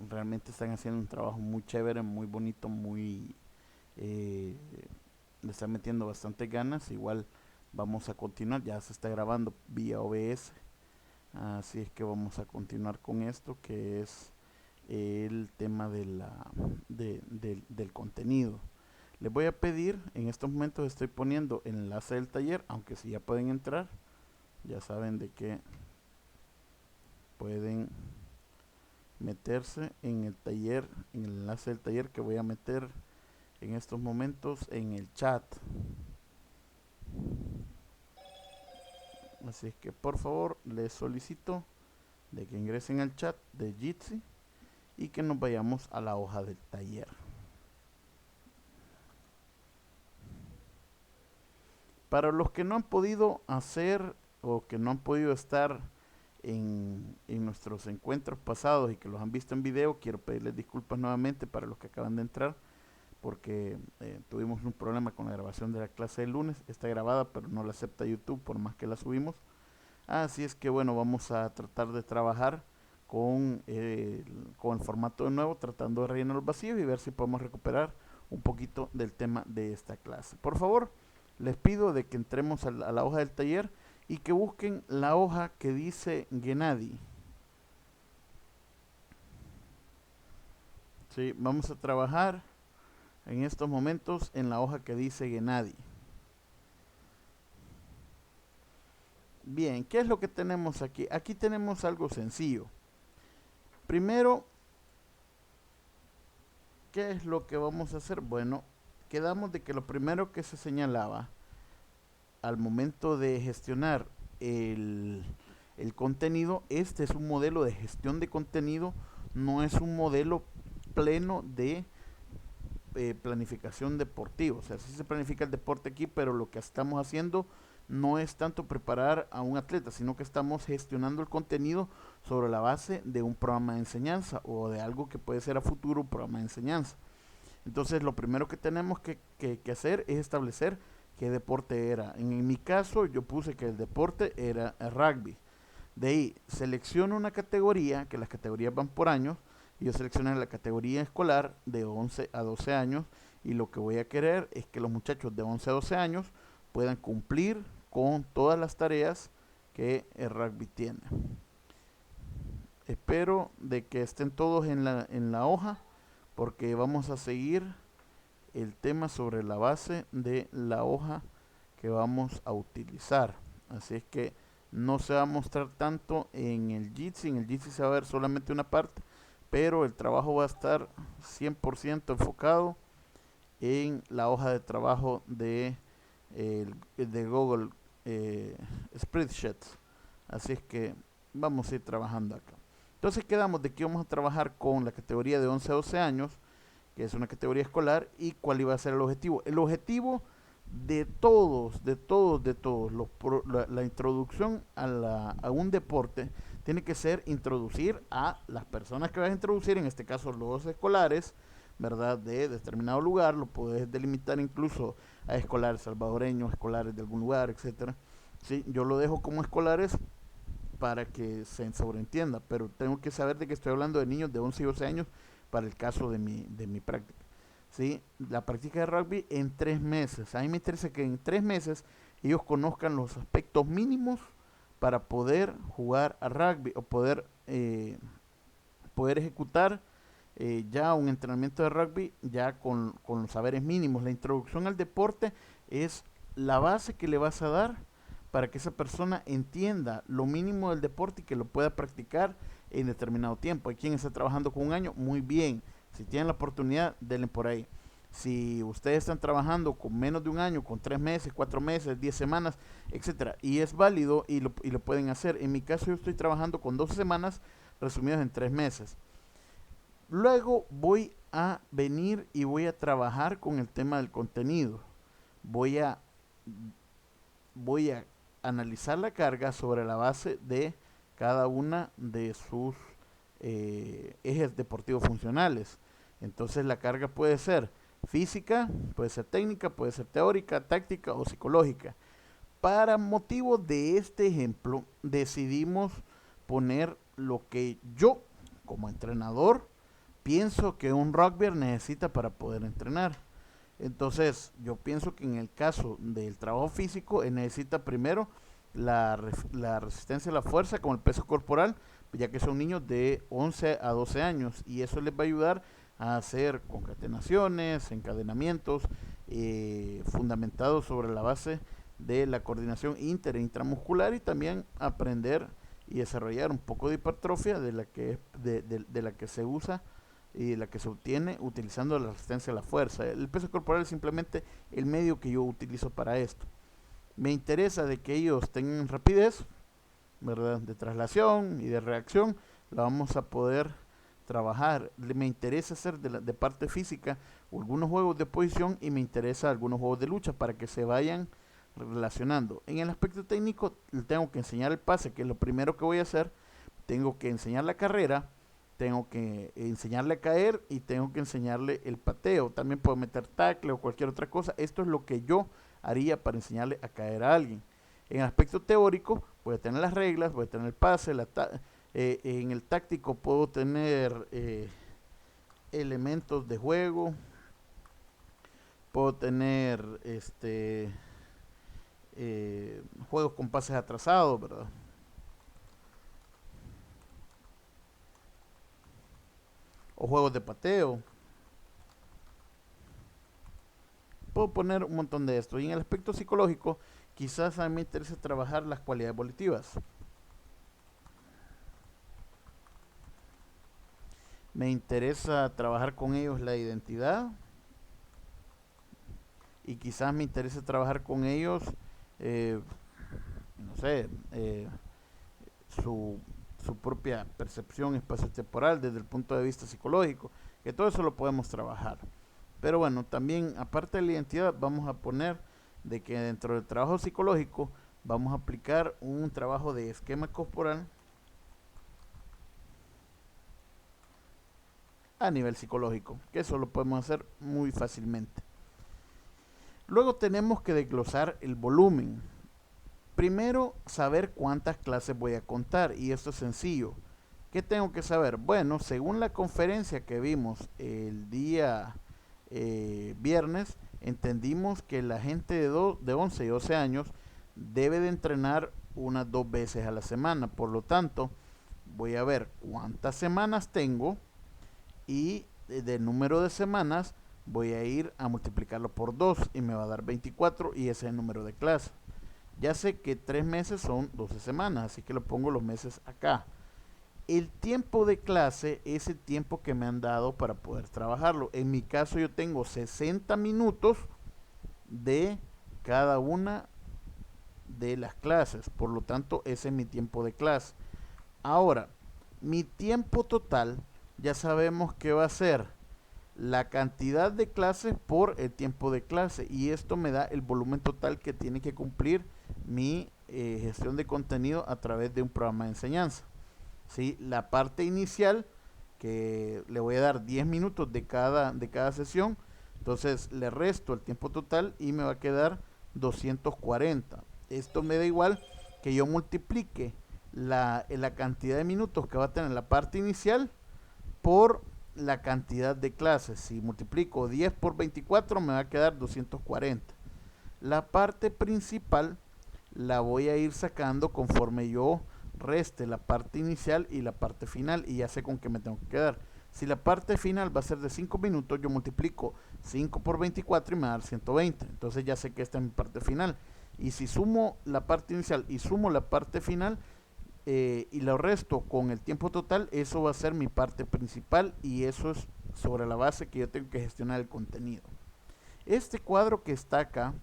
realmente están haciendo un trabajo muy chévere, muy bonito, muy... eh, le están metiendo bastante ganas. Igual vamos a continuar, ya se está grabando vía OBS, así es que vamos a continuar con esto que es el tema del contenido. Les voy a pedir, en estos momentos estoy poniendo el enlace del taller, aunque si ya pueden entrar, ya saben de que pueden meterse en el taller, en el enlace del taller que voy a meter en estos momentos en el chat. Así es que por favor les solicito de que ingresen al chat de Jitsi y que nos vayamos a la hoja del taller. Para los que no han podido hacer o que no han podido estar en nuestros encuentros pasados y que los han visto en video, quiero pedirles disculpas nuevamente para los que acaban de entrar porque tuvimos un problema con la grabación de la clase del lunes. Está grabada pero no la acepta YouTube por más que la subimos. Así es que bueno, vamos a tratar de trabajar con el formato de nuevo, tratando de rellenar los vacíos y ver si podemos recuperar un poquito del tema de esta clase. Por favor, les pido de que entremos a la hoja del taller y que busquen la hoja que dice Gennady. Sí, vamos a trabajar en estos momentos en la hoja que dice Gennady. Bien, ¿qué es lo que tenemos aquí? Aquí tenemos algo sencillo. Primero, ¿qué es lo que vamos a hacer? Bueno, quedamos de que lo primero que se señalaba al momento de gestionar el, el contenido, este es un modelo de gestión de contenido, no es un modelo pleno de planificación deportiva. O sea, sí se planifica el deporte aquí, pero lo que estamos haciendo no es tanto preparar a un atleta, sino que estamos gestionando el contenido sobre la base de un programa de enseñanza o de algo que puede ser a futuro un programa de enseñanza. Entonces, lo primero que tenemos que hacer es establecer qué deporte era. En mi caso, yo puse que el deporte era el rugby. De ahí, selecciono una categoría, que las categorías van por años, y yo seleccioné la categoría escolar de 11 a 12 años, y lo que voy a querer es que los muchachos de 11 a 12 años puedan cumplir con todas las tareas que el rugby tiene. Espero de que estén todos en la hoja, porque vamos a seguir el tema sobre la base de la hoja que vamos a utilizar. Así es que no se va a mostrar tanto en el Jitsi. En el Jitsi se va a ver solamente una parte, pero el trabajo va a estar 100% enfocado en la hoja de trabajo de Google Spreadsheets. Así es que vamos a ir trabajando acá. Entonces quedamos de que vamos a trabajar con la categoría de 11 a 12 años, que es una categoría escolar, y cuál iba a ser el objetivo. El objetivo de todos, la introducción a un deporte tiene que ser introducir a las personas que vas a introducir, en este caso los escolares, ¿verdad? De determinado lugar, lo puedes delimitar incluso a escolares salvadoreños, escolares de algún lugar, etcétera. Sí, yo lo dejo como escolares para que se sobreentienda, pero tengo que saber de que estoy hablando de niños de 11 y 12 años para el caso de mi práctica. ¿Sí? La práctica de rugby en 3 meses. A mí me interesa que en 3 meses ellos conozcan los aspectos mínimos para poder jugar a rugby o poder ejecutar ya un entrenamiento de rugby ya con los saberes mínimos. La introducción al deporte es la base que le vas a dar para que esa persona entienda lo mínimo del deporte y que lo pueda practicar en determinado tiempo. Hay quien está trabajando con un año, muy bien. Si tienen la oportunidad, denle por ahí. Si ustedes están trabajando con menos de un año, con 3 meses, 4 meses, 10 semanas, etcétera, y es válido y lo pueden hacer. En mi caso, yo estoy trabajando con 12 semanas resumidas en 3 meses. Luego voy a venir y voy a trabajar con el tema del contenido. Voy a, voy a analizar la carga sobre la base de cada una de sus ejes deportivos funcionales. Entonces la carga puede ser física, puede ser técnica, puede ser teórica, táctica o psicológica. Para motivo de este ejemplo, decidimos poner lo que yo, como entrenador, pienso que un rugbyer necesita para poder entrenar. Entonces, yo pienso que en el caso del trabajo físico, necesita primero la resistencia a la fuerza con el peso corporal, ya que son niños de 11 a 12 años y eso les va a ayudar a hacer concatenaciones, encadenamientos, fundamentados sobre la base de la coordinación inter e intramuscular y también aprender y desarrollar un poco de hipertrofia de la que se usa y la que se obtiene utilizando la resistencia a la fuerza. El peso corporal es simplemente el medio que yo utilizo para esto. Me interesa de que ellos tengan rapidez, ¿verdad? De traslación y de reacción, la vamos a poder trabajar. Me interesa hacer de parte física algunos juegos de posición y me interesa algunos juegos de lucha para que se vayan relacionando. En el aspecto técnico, le tengo que enseñar el pase, que es lo primero que voy a hacer. Tengo que enseñar la carrera, tengo que enseñarle a caer y tengo que enseñarle el pateo. También puedo meter tackle o cualquier otra cosa. Esto es lo que yo haría para enseñarle a caer a alguien. En el aspecto teórico, voy a tener las reglas, voy a tener el pase, en el táctico puedo tener elementos de juego, puedo tener juegos con pases atrasados, ¿verdad? O juegos de pateo. Puedo poner un montón de esto. Y en el aspecto psicológico, quizás a mí me interesa trabajar las cualidades volitivas. Me interesa trabajar con ellos la identidad. Y quizás me interesa trabajar con ellos, no sé, su, su propia percepción espaciotemporal desde el punto de vista psicológico. Que todo eso lo podemos trabajar. Pero bueno, también aparte de la identidad vamos a poner de que dentro del trabajo psicológico vamos a aplicar un trabajo de esquema corporal a nivel psicológico, que eso lo podemos hacer muy fácilmente. Luego tenemos que desglosar el volumen. Primero, saber cuántas clases voy a contar y esto es sencillo. ¿Qué tengo que saber? Bueno, según la conferencia que vimos el día viernes, entendimos que la gente de 11 y 12 años debe de entrenar unas 2 veces a la semana. Por lo tanto, voy a ver cuántas semanas tengo y del número de semanas voy a ir a multiplicarlo por 2 y me va a dar 24 y ese es el número de clase. Ya sé que 3 meses son 12 semanas, así que lo pongo los meses acá. El tiempo de clase es el tiempo que me han dado para poder trabajarlo. En mi caso yo tengo 60 minutos de cada una de las clases. Por lo tanto, ese es mi tiempo de clase. Ahora, mi tiempo total ya sabemos que va a ser la cantidad de clases por el tiempo de clase. Y esto me da el volumen total que tiene que cumplir mi gestión de contenido a través de un programa de enseñanza. ¿Sí? La parte inicial, que le voy a dar 10 minutos de cada sesión, entonces le resto el tiempo total y me va a quedar 240. Esto me da igual que yo multiplique la cantidad de minutos que va a tener la parte inicial por la cantidad de clases. Si multiplico 10 por 24 me va a quedar 240. La parte principal la voy a ir sacando conforme yo reste la parte inicial y la parte final y ya sé con qué me tengo que quedar. Si la parte final va a ser de 5 minutos, yo multiplico 5 por 24 y me va a dar 120. Entonces ya sé que esta es mi parte final. Y si sumo la parte inicial y sumo la parte final y lo resto con el tiempo total, eso va a ser mi parte principal y eso es sobre la base que yo tengo que gestionar el contenido. Este cuadro que está acá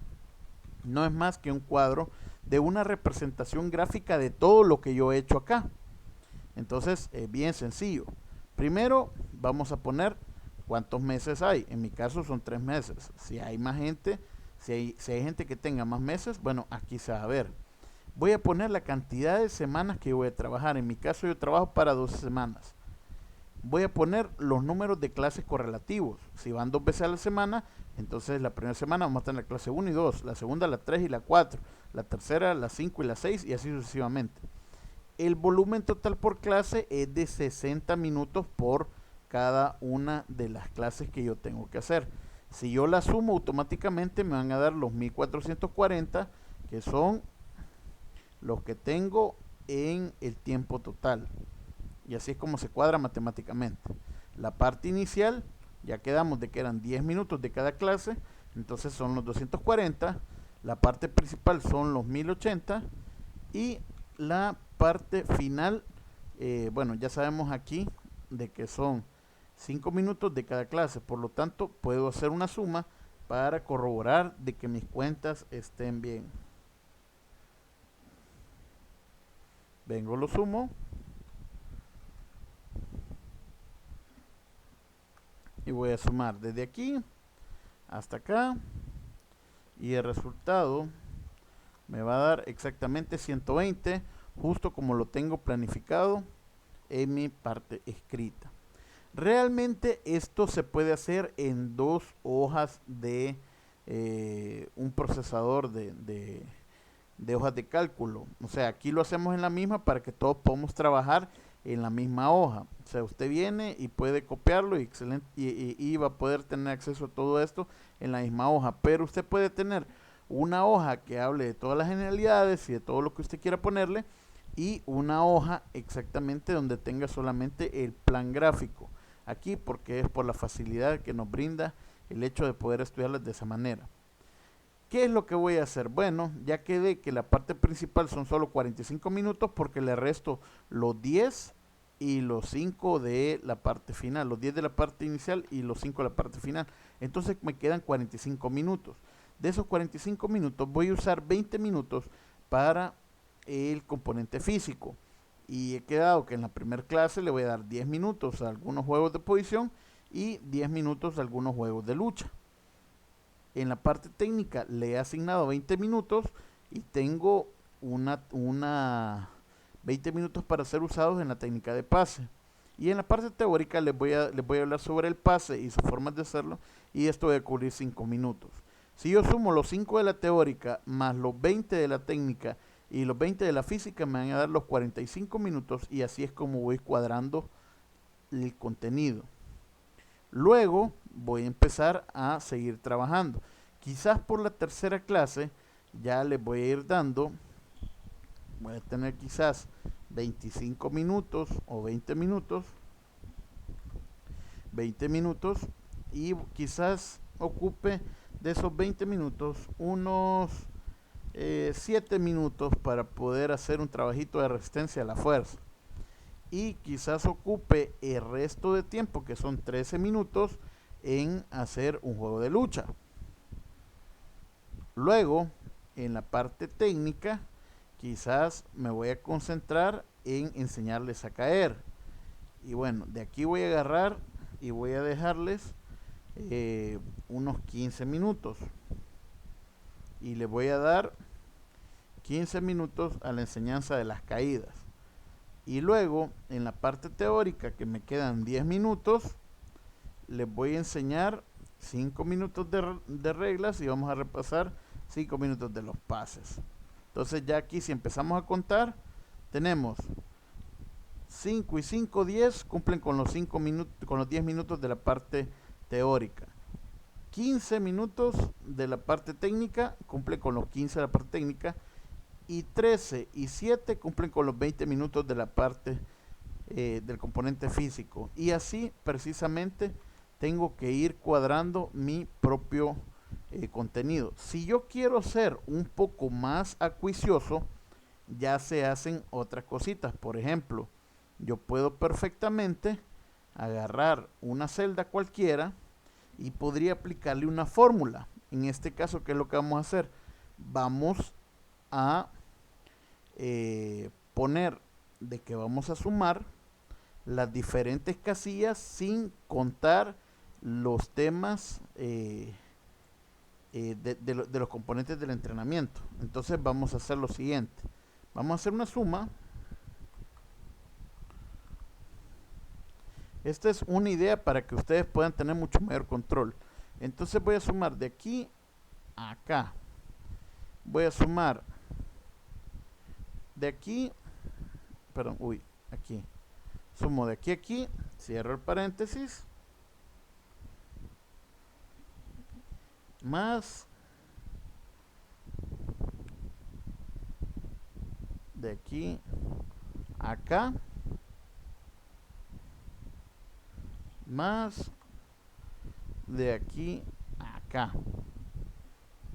no es más que un cuadro de una representación gráfica de todo lo que yo he hecho acá. Entonces, bien sencillo. Primero, vamos a poner cuántos meses hay. En mi caso son 3 meses. Si hay más gente, si hay gente que tenga más meses, bueno, aquí se va a ver. Voy a poner la cantidad de semanas que voy a trabajar. En mi caso yo trabajo para 12 semanas. Voy a poner los números de clases correlativos. Si van 2 veces a la semana, entonces la primera semana vamos a tener la clase 1 y 2, la segunda la 3 y la 4, la tercera la 5 y la 6 y así sucesivamente. El volumen total por clase es de 60 minutos por cada una de las clases que yo tengo que hacer. Si yo la sumo, automáticamente me van a dar los 1440, que son los que tengo en el tiempo total. Y así es como se cuadra matemáticamente. La parte inicial, ya quedamos de que eran 10 minutos de cada clase, entonces son los 240. La parte principal son los 1080. Y la parte final, bueno, ya sabemos aquí de que son 5 minutos de cada clase. Por lo tanto, puedo hacer una suma para corroborar de que mis cuentas estén bien. Vengo, lo sumo. Y voy a sumar desde aquí hasta acá. Y el resultado me va a dar exactamente 120, justo como lo tengo planificado en mi parte escrita. Realmente esto se puede hacer en dos hojas de un procesador de hojas de cálculo. O sea, aquí lo hacemos en la misma para que todos podamos trabajar en la misma hoja. O sea, usted viene y puede copiarlo y, excelente, y va a poder tener acceso a todo esto en la misma hoja. Pero usted puede tener una hoja que hable de todas las generalidades y de todo lo que usted quiera ponerle, y una hoja exactamente donde tenga solamente el plan gráfico. Aquí porque es por la facilidad que nos brinda el hecho de poder estudiarlas de esa manera. ¿Qué es lo que voy a hacer? Bueno, ya quedé que la parte principal son solo 45 minutos porque le resto los 10 y los 5 de la parte final, los 10 de la parte inicial y los 5 de la parte final. Entonces me quedan 45 minutos. De esos 45 minutos voy a usar 20 minutos para el componente físico. Y he quedado que en la primera clase le voy a dar 10 minutos a algunos juegos de posición y 10 minutos a algunos juegos de lucha. En la parte técnica le he asignado 20 minutos y tengo una 20 minutos para ser usados en la técnica de pase. Y en la parte teórica les voy a hablar sobre el pase y sus formas de hacerlo, y esto voy a cubrir 5 minutos. Si yo sumo los 5 de la teórica más los 20 de la técnica y los 20 de la física, me van a dar los 45 minutos, y así es como voy cuadrando el contenido. Luego voy a empezar a seguir trabajando. Quizás por la tercera clase ya les voy a ir dando, voy a tener quizás 25 minutos o 20 minutos, y quizás ocupe de esos 20 minutos unos 7 minutos para poder hacer un trabajito de resistencia a la fuerza. Y quizás ocupe el resto de tiempo, que son 13 minutos, en hacer un juego de lucha. Luego, en la parte técnica, quizás me voy a concentrar en enseñarles a caer. Y bueno, de aquí voy a agarrar y voy a dejarles unos 15 minutos. Y le voy a dar 15 minutos a la enseñanza de las caídas. Y luego, en la parte teórica, que me quedan 10 minutos, les voy a enseñar 5 minutos de reglas, y vamos a repasar 5 minutos de los pases. Entonces ya aquí, si empezamos a contar, tenemos 5 y 5, 10, cumplen con los 5 minutos, con los 10 minutos de la parte teórica. 15 minutos de la parte técnica, cumple con los 15 de la parte técnica. Y 13 y 7 cumplen con los 20 minutos de la parte del componente físico. Y así precisamente tengo que ir cuadrando mi propio contenido. Si yo quiero ser un poco más acuicioso, ya se hacen otras cositas. Por ejemplo, yo puedo perfectamente agarrar una celda cualquiera y podría aplicarle una fórmula. En este caso, ¿qué es lo que vamos a hacer? Vamos a poner de que vamos a sumar las diferentes casillas sin contar los temas de los componentes del entrenamiento. Entonces vamos a hacer lo siguiente. Vamos a hacer una suma. Esta es una idea para que ustedes puedan tener mucho mayor control. Entonces voy a sumar de aquí a acá. Voy a sumar de aquí, perdón, aquí. Sumo de aquí a aquí, cierro el paréntesis, más de aquí a acá, más de aquí a acá.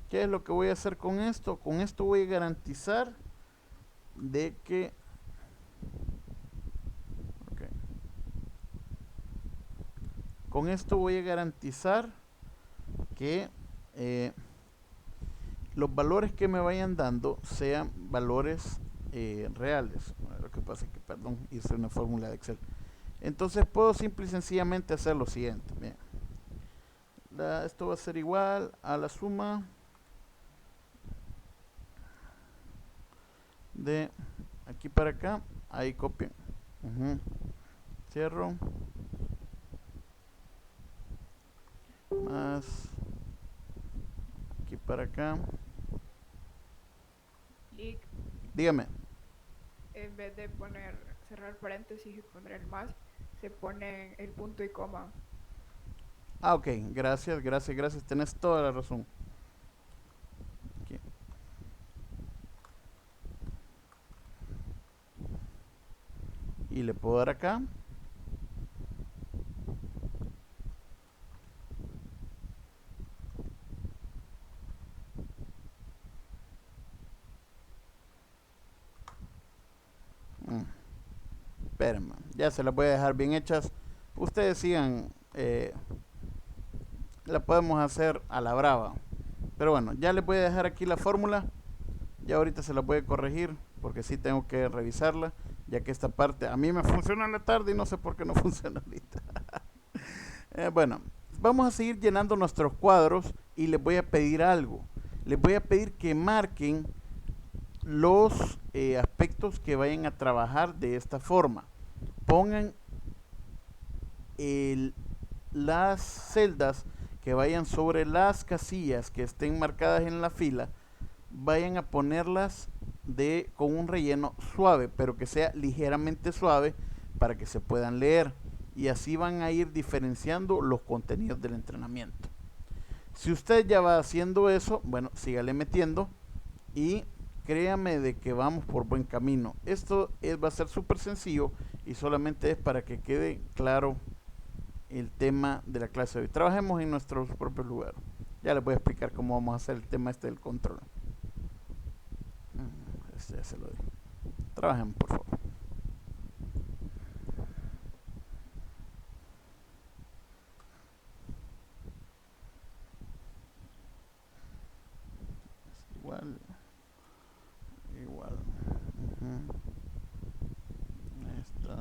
¿Qué es lo que voy a hacer con esto? Con esto voy a garantizar de que okay, con esto voy a garantizar que los valores que me vayan dando sean valores reales. Lo que pasa es que, perdón, hice una fórmula de Excel. Entonces puedo simple y sencillamente hacer lo siguiente. Bien. Esto va a ser igual a la suma de aquí para acá. Ahí copien. Cierro. Más aquí para acá. Lick, Dígame. en vez de poner, cerrar paréntesis y poner el más, se pone el punto y coma. Ah, ok. Gracias, gracias, gracias. Tenés toda la razón. Aquí. Y le puedo dar acá. Espérenme, ya se las voy a dejar bien hechas. Ustedes sigan. La podemos hacer a la brava. Pero bueno, ya les voy a dejar aquí la fórmula. Ya ahorita se la voy a corregir porque sí tengo que revisarla, ya que esta parte a mí me funciona en la tarde y no sé por qué no funciona ahorita. Bueno, vamos a seguir llenando nuestros cuadros y les voy a pedir algo. Les voy a pedir que marquen los aspectos que vayan a trabajar de esta forma. Pongan las celdas que vayan sobre las casillas que estén marcadas en la fila, vayan a ponerlas con un relleno suave, pero que sea ligeramente suave para que se puedan leer. Y así van a ir diferenciando los contenidos del entrenamiento. Si usted ya va haciendo eso, bueno, sígale metiendo y créame de que vamos por buen camino. Esto va a ser súper sencillo y solamente es para que quede claro el tema de la clase de hoy. Trabajemos en nuestro propio lugar. Ya les voy a explicar cómo vamos a hacer el tema este del control. Este ya se lo di. Trabajemos, por favor. Es igual. Igual. Esta.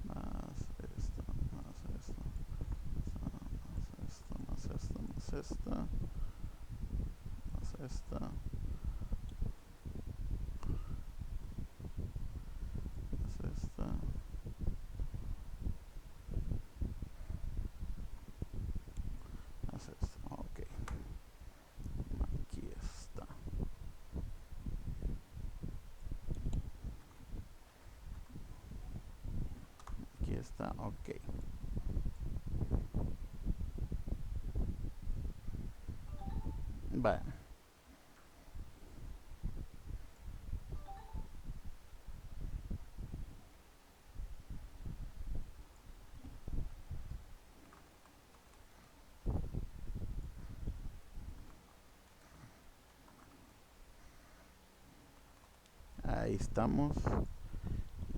Más esta. Más esta. Más esta. Más esta. Más esta. Más esta. Más esta. Ok. Aquí está. Aquí está. Ok. Vale. Ahí estamos.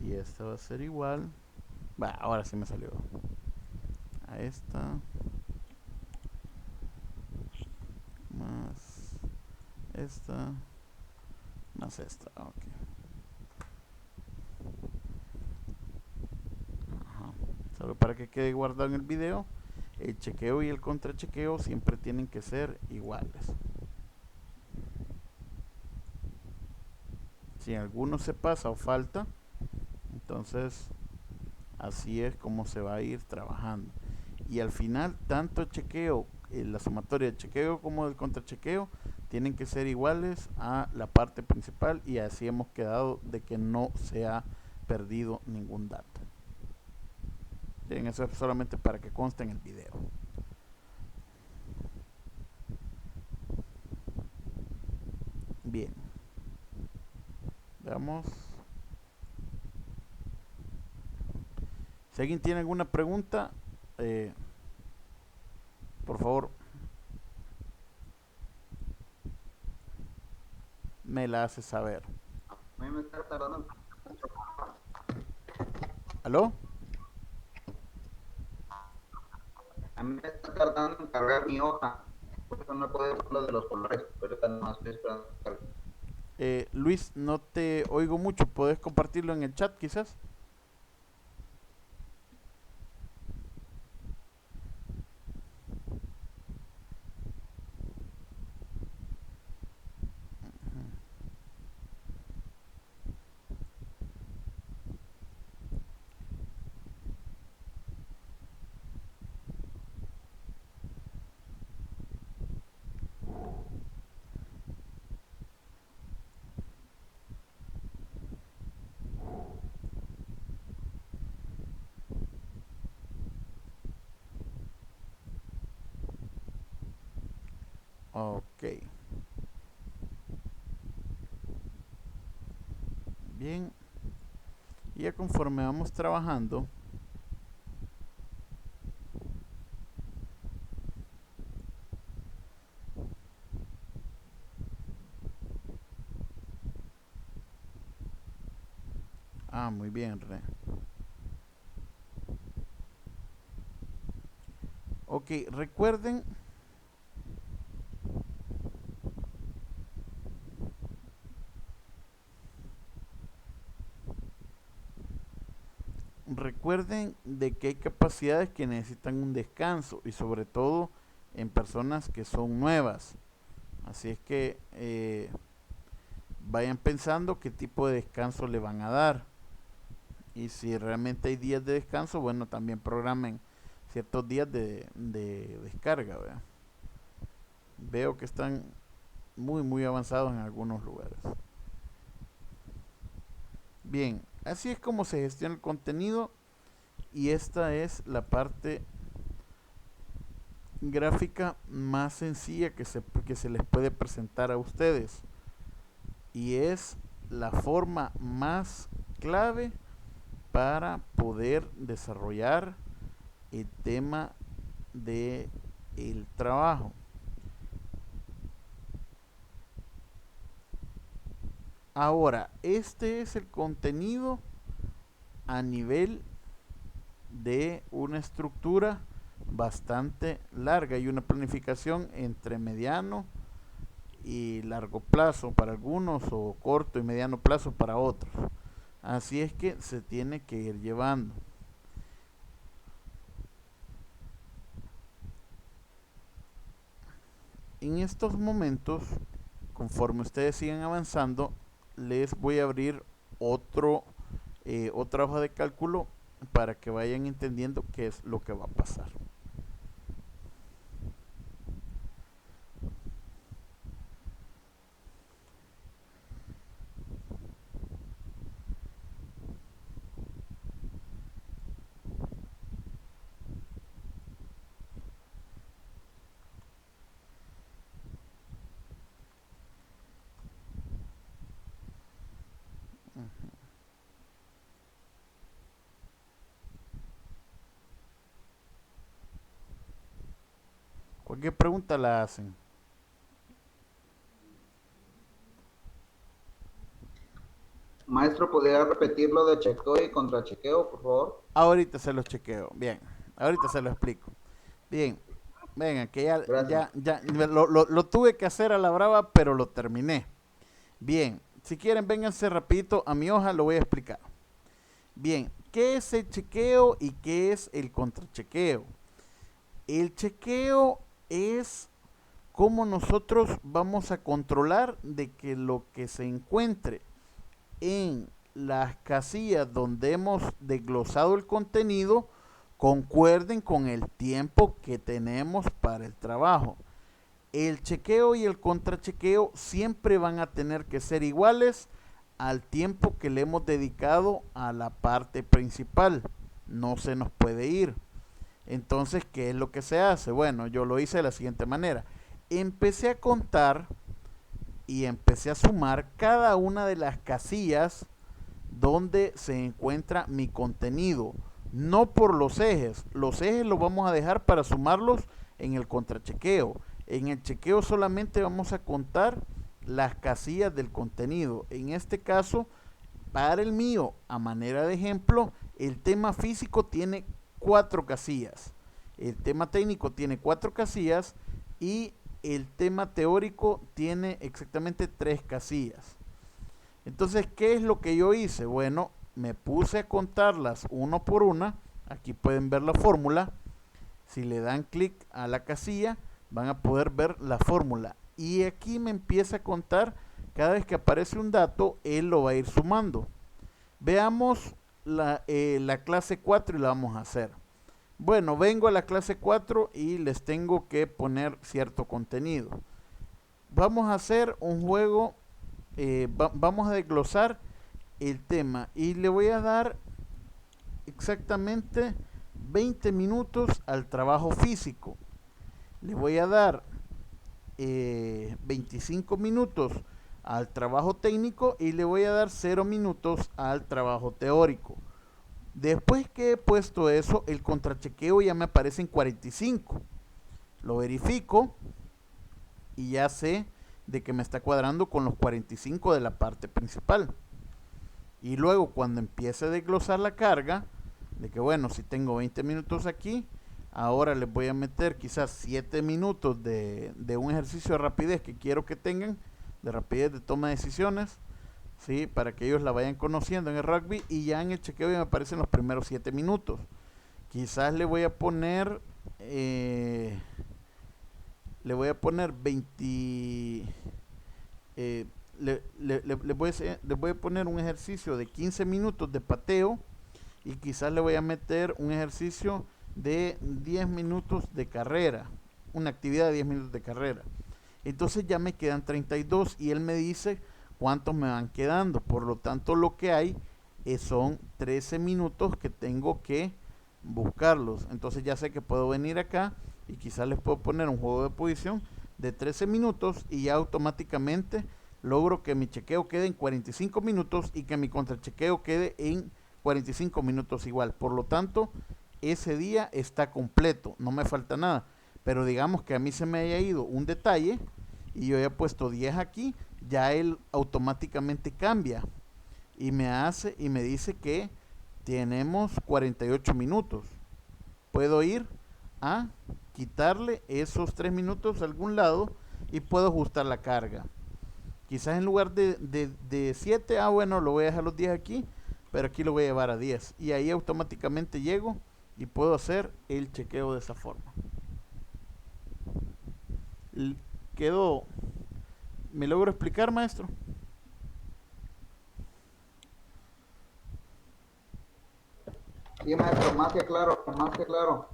Y esta va a ser igual. Va, ahora sí me salió. A esta. Más esta. Más esta. Ok. Ajá. Solo para que quede guardado en el video. El chequeo y el contrachequeo siempre tienen que ser iguales. Si alguno se pasa o falta, entonces así es como se va a ir trabajando. Y al final, tanto el chequeo, la sumatoria del chequeo como del contrachequeo, tienen que ser iguales a la parte principal y así hemos quedado de que no se ha perdido ningún dato. Bien, eso es solamente para que conste en el video. Bien. Veamos. Si alguien tiene alguna pregunta, por favor, me la hace saber. A mí me está tardando. ¿Aló? A mí me está tardando en cargar mi hoja. Por eso no puedo ver lo de los colores. Pero ahorita no estoy esperando que cargue. Luis, no te oigo mucho. ¿Puedes compartirlo en el chat quizás? Ok. Bien. Y ya conforme vamos trabajando, muy bien, René. Ok, recuerden de que hay capacidades que necesitan un descanso y sobre todo en personas que son nuevas. Así es que vayan pensando qué tipo de descanso le van a dar. Y si realmente hay días de descanso, bueno, también programen ciertos días de descarga, ¿verdad? Veo que están muy avanzados en algunos lugares. Bien, así es como se gestiona el contenido y esta es la parte gráfica más sencilla que se les puede presentar a ustedes y es la forma más clave para poder desarrollar el tema de el trabajo. Ahora, este es el contenido a nivel de una estructura bastante larga y una planificación entre mediano y largo plazo para algunos o corto y mediano plazo para otros. Así es que se tiene que ir llevando. En estos momentos, conforme ustedes sigan avanzando, les voy a abrir otra hoja de cálculo para que vayan entendiendo qué es lo que va a pasar. Cualquier pregunta la hacen. Maestro, ¿podría repetir lo de chequeo y contrachequeo, por favor? Ahorita se los chequeo. Bien, ahorita se lo explico. Bien, venga, que Gracias. ya lo tuve que hacer a la brava, pero lo terminé. Bien, si quieren, vénganse rapidito a mi hoja, lo voy a explicar. Bien, ¿qué es el chequeo y qué es el contrachequeo? El chequeo es cómo nosotros vamos a controlar de que lo que se encuentre en las casillas donde hemos desglosado el contenido concuerden con el tiempo que tenemos para el trabajo. El chequeo y el contrachequeo siempre van a tener que ser iguales al tiempo que le hemos dedicado a la parte principal. no se nos puede ir. Entonces, ¿qué es lo que se hace? Bueno, yo lo hice de la siguiente manera. Empecé a contar y empecé a sumar cada una de las casillas donde se encuentra mi contenido, no por los ejes. Los ejes los vamos a dejar para sumarlos en el contrachequeo. En el chequeo solamente vamos a contar las casillas del contenido. En este caso, para el mío, a manera de ejemplo, el tema físico tiene 4 casillas, el tema técnico tiene 4 casillas y el tema teórico tiene exactamente 3 casillas. Entonces, ¿qué es lo que yo hice? Bueno, me puse a contarlas uno por una. Aquí pueden ver la fórmula. Si le dan clic a la casilla, van a poder ver la fórmula. Y aquí me empieza a contar, cada vez que aparece un dato, él lo va a ir sumando. Veamos la clase 4 y la vamos a hacer. Bueno, vengo a la clase 4 y les tengo que poner cierto contenido. Vamos a hacer un juego, vamos a desglosar el tema y le voy a dar exactamente 20 minutos al trabajo físico. Le voy a dar 25 minutos al trabajo técnico y le voy a dar 0 minutos al trabajo teórico. Después que he puesto eso, el contrachequeo ya me aparece en 45. Lo verifico y ya sé de que me está cuadrando con los 45 de la parte principal. Y luego cuando empiece a desglosar la carga, de que bueno, si tengo 20 minutos aquí, ahora les voy a meter quizás 7 minutos de un ejercicio de rapidez que quiero que tengan, de rapidez de toma de decisiones, ¿sí? Para que ellos la vayan conociendo en el rugby, y ya en el chequeo ya me aparecen los primeros 7 minutos. Quizás le voy a poner 20, le voy a poner un ejercicio de 15 minutos de pateo, y quizás le voy a meter un ejercicio de 10 minutos de carrera, una actividad de 10 minutos de carrera. Entonces ya me quedan 32 y él me dice cuántos me van quedando. Por lo tanto, lo que hay son 13 minutos que tengo que buscarlos. Entonces ya sé que puedo venir acá y quizás les puedo poner un juego de posición de 13 minutos y ya automáticamente logro que mi chequeo quede en 45 minutos y que mi contrachequeo quede en 45 minutos igual. Por lo tanto, ese día está completo, no me falta nada. Pero digamos que a mí se me haya ido un detalle y yo he puesto 10 aquí, ya él automáticamente cambia y me hace y me dice que tenemos 48 minutos. Puedo ir a quitarle esos 3 minutos a algún lado y puedo ajustar la carga. Quizás en lugar de 7, bueno, lo voy a dejar los 10 aquí, pero aquí lo voy a llevar a 10. Y ahí automáticamente llego y puedo hacer el chequeo de esa forma. Quedó. ¿Me logro explicar, maestro? Sí, maestro, más que claro, más que claro.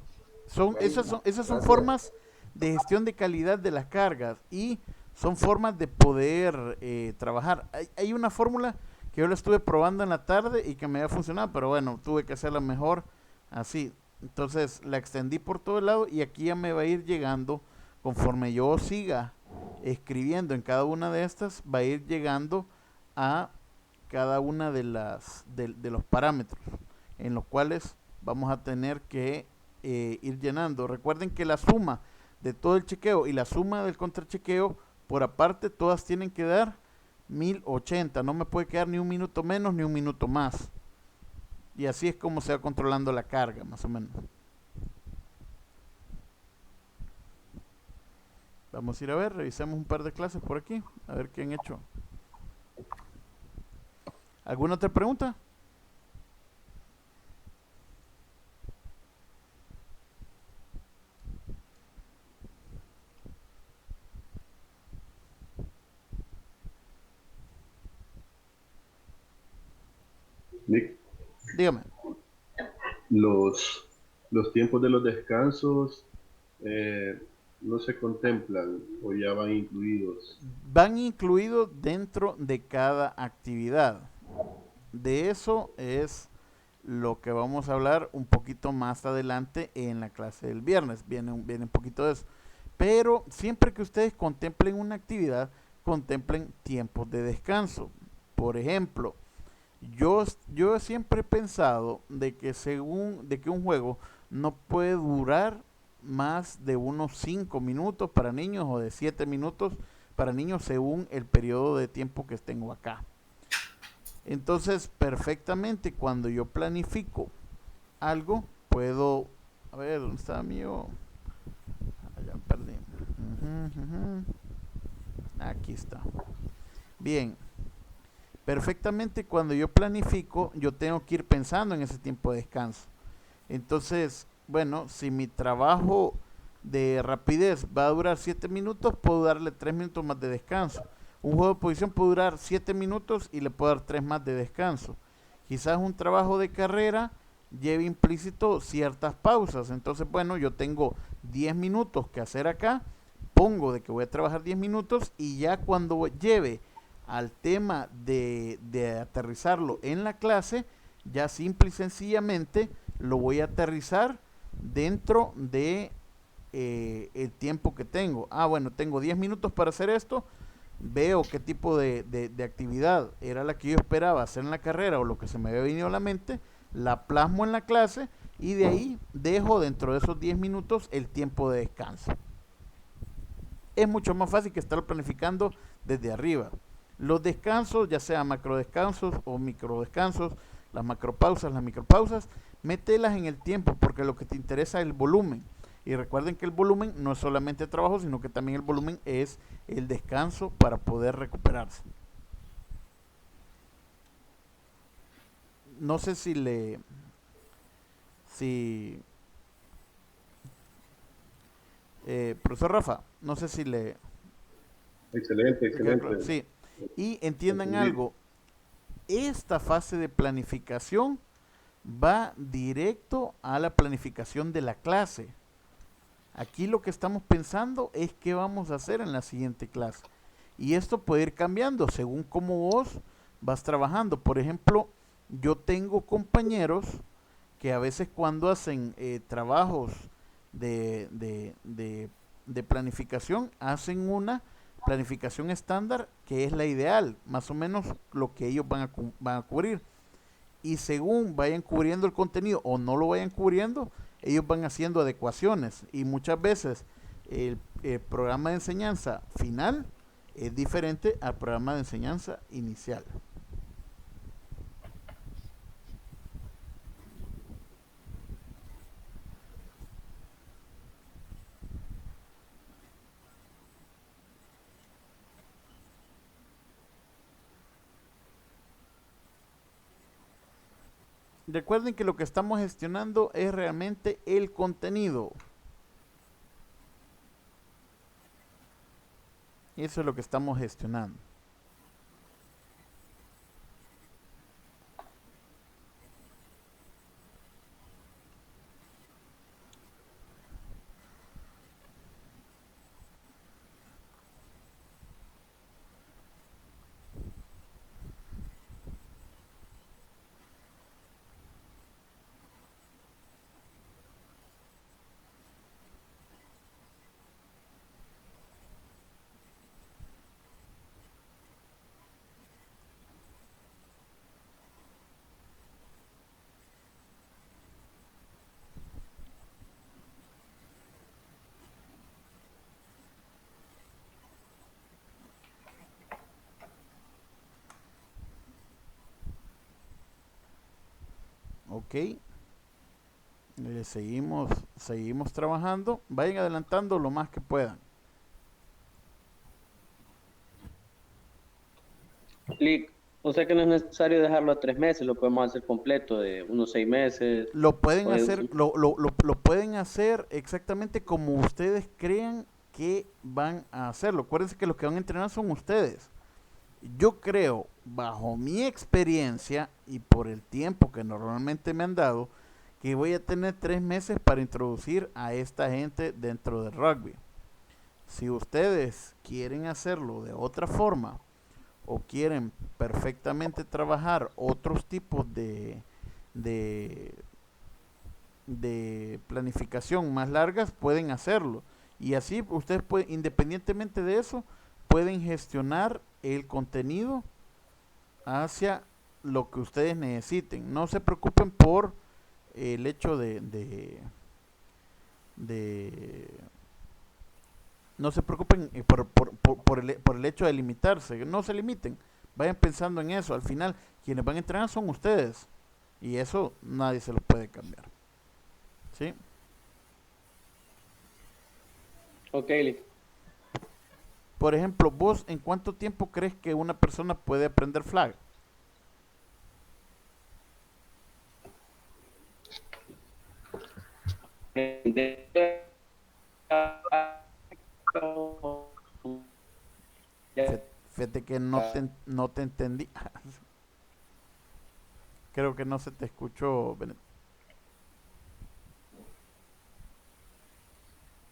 Esas son formas de gestión de calidad de las cargas y son formas de poder trabajar. Hay una fórmula que yo la estuve probando en la tarde y que me había funcionado, pero bueno, tuve que hacerla mejor así. Entonces la extendí por todo el lado y aquí ya me va a ir llegando, conforme yo siga escribiendo en cada una de estas, va a ir llegando a cada una de los parámetros en los cuales vamos a tener que ir llenando. Recuerden que la suma de todo el chequeo y la suma del contrachequeo por aparte, todas tienen que dar 1080. No me puede quedar ni un minuto menos ni un minuto más. Y así es como se va controlando la carga, más o menos. Vamos a ir a ver, revisemos un par de clases por aquí, a ver qué han hecho. ¿Alguna otra pregunta? Nick, Dígame. los tiempos de los descansos no se contemplan o ya van incluidos. Van incluidos dentro de cada actividad. De eso es lo que vamos a hablar un poquito más adelante en la clase del viernes. Viene un poquito de eso. Pero siempre que ustedes contemplen una actividad, contemplen tiempos de descanso. Por ejemplo, yo siempre he pensado de que un juego no puede durar más de unos 5 minutos para niños o de 7 minutos para niños según el periodo de tiempo que tengo acá. Entonces, perfectamente cuando yo planifico algo, puedo... A ver, ¿dónde está mío? Ya perdí. Aquí está. Bien. Perfectamente cuando yo planifico, yo tengo que ir pensando en ese tiempo de descanso. Entonces, bueno, si mi trabajo de rapidez va a durar 7 minutos, puedo darle 3 minutos más de descanso. Un juego de posición puede durar 7 minutos y le puedo dar 3 más de descanso. Quizás un trabajo de carrera lleve implícito ciertas pausas. Entonces, bueno, yo tengo 10 minutos que hacer acá, pongo de que voy a trabajar 10 minutos y ya cuando lleve al tema de aterrizarlo en la clase, ya simple y sencillamente lo voy a aterrizar dentro de el tiempo que tengo. Ah, bueno, tengo 10 minutos para hacer esto, veo qué tipo de actividad era la que yo esperaba hacer en la carrera o lo que se me había venido a la mente, la plasmo en la clase y de ahí dejo dentro de esos 10 minutos el tiempo de descanso. Es mucho más fácil que estar planificando desde arriba. Los descansos, ya sea macro descansos o micro descansos, las macropausas, las micropausas, mételas en el tiempo porque lo que te interesa es el volumen. Y recuerden que el volumen no es solamente trabajo, sino que también el volumen es el descanso para poder recuperarse. No sé si, profesor Rafa, no sé si le... Excelente, excelente. Sí, y entiendan algo, esta fase de planificación va directo a la planificación de la clase. Aquí lo que estamos pensando es qué vamos a hacer en la siguiente clase. Y esto puede ir cambiando según cómo vos vas trabajando. Por ejemplo, yo tengo compañeros que a veces cuando hacen trabajos de planificación, hacen una planificación estándar que es la ideal, más o menos lo que ellos van a cubrir. Y según vayan cubriendo el contenido o no lo vayan cubriendo, ellos van haciendo adecuaciones. Y muchas veces el programa de enseñanza final es diferente al programa de enseñanza inicial. Recuerden que lo que estamos gestionando es realmente el contenido. Eso es lo que estamos gestionando. Ok. Seguimos trabajando. Vayan adelantando lo más que puedan. Clic. O sea que no es necesario dejarlo a 3 meses, lo podemos hacer completo de unos 6 meses. Lo pueden o de- hacer, lo pueden hacer exactamente como ustedes crean que van a hacerlo. Acuérdense que los que van a entrenar son ustedes. Yo creo, bajo mi experiencia y por el tiempo que normalmente me han dado, que voy a tener 3 meses para introducir a esta gente dentro del rugby. Si ustedes quieren hacerlo de otra forma o quieren perfectamente trabajar otros tipos de, de planificación más largas, pueden hacerlo. Y así ustedes pueden, independientemente de eso, pueden gestionar el contenido hacia lo que ustedes necesiten. No se preocupen por el hecho de no se preocupen por el hecho de limitarse. No se limiten. Vayan pensando en eso. Al final, quienes van a entrenar son ustedes. Y eso nadie se los puede cambiar. ¿Sí? Ok, listo. Por ejemplo, vos, ¿en cuánto tiempo crees que una persona puede aprender flag? Fíjate que no te entendí. Creo que no se te escuchó.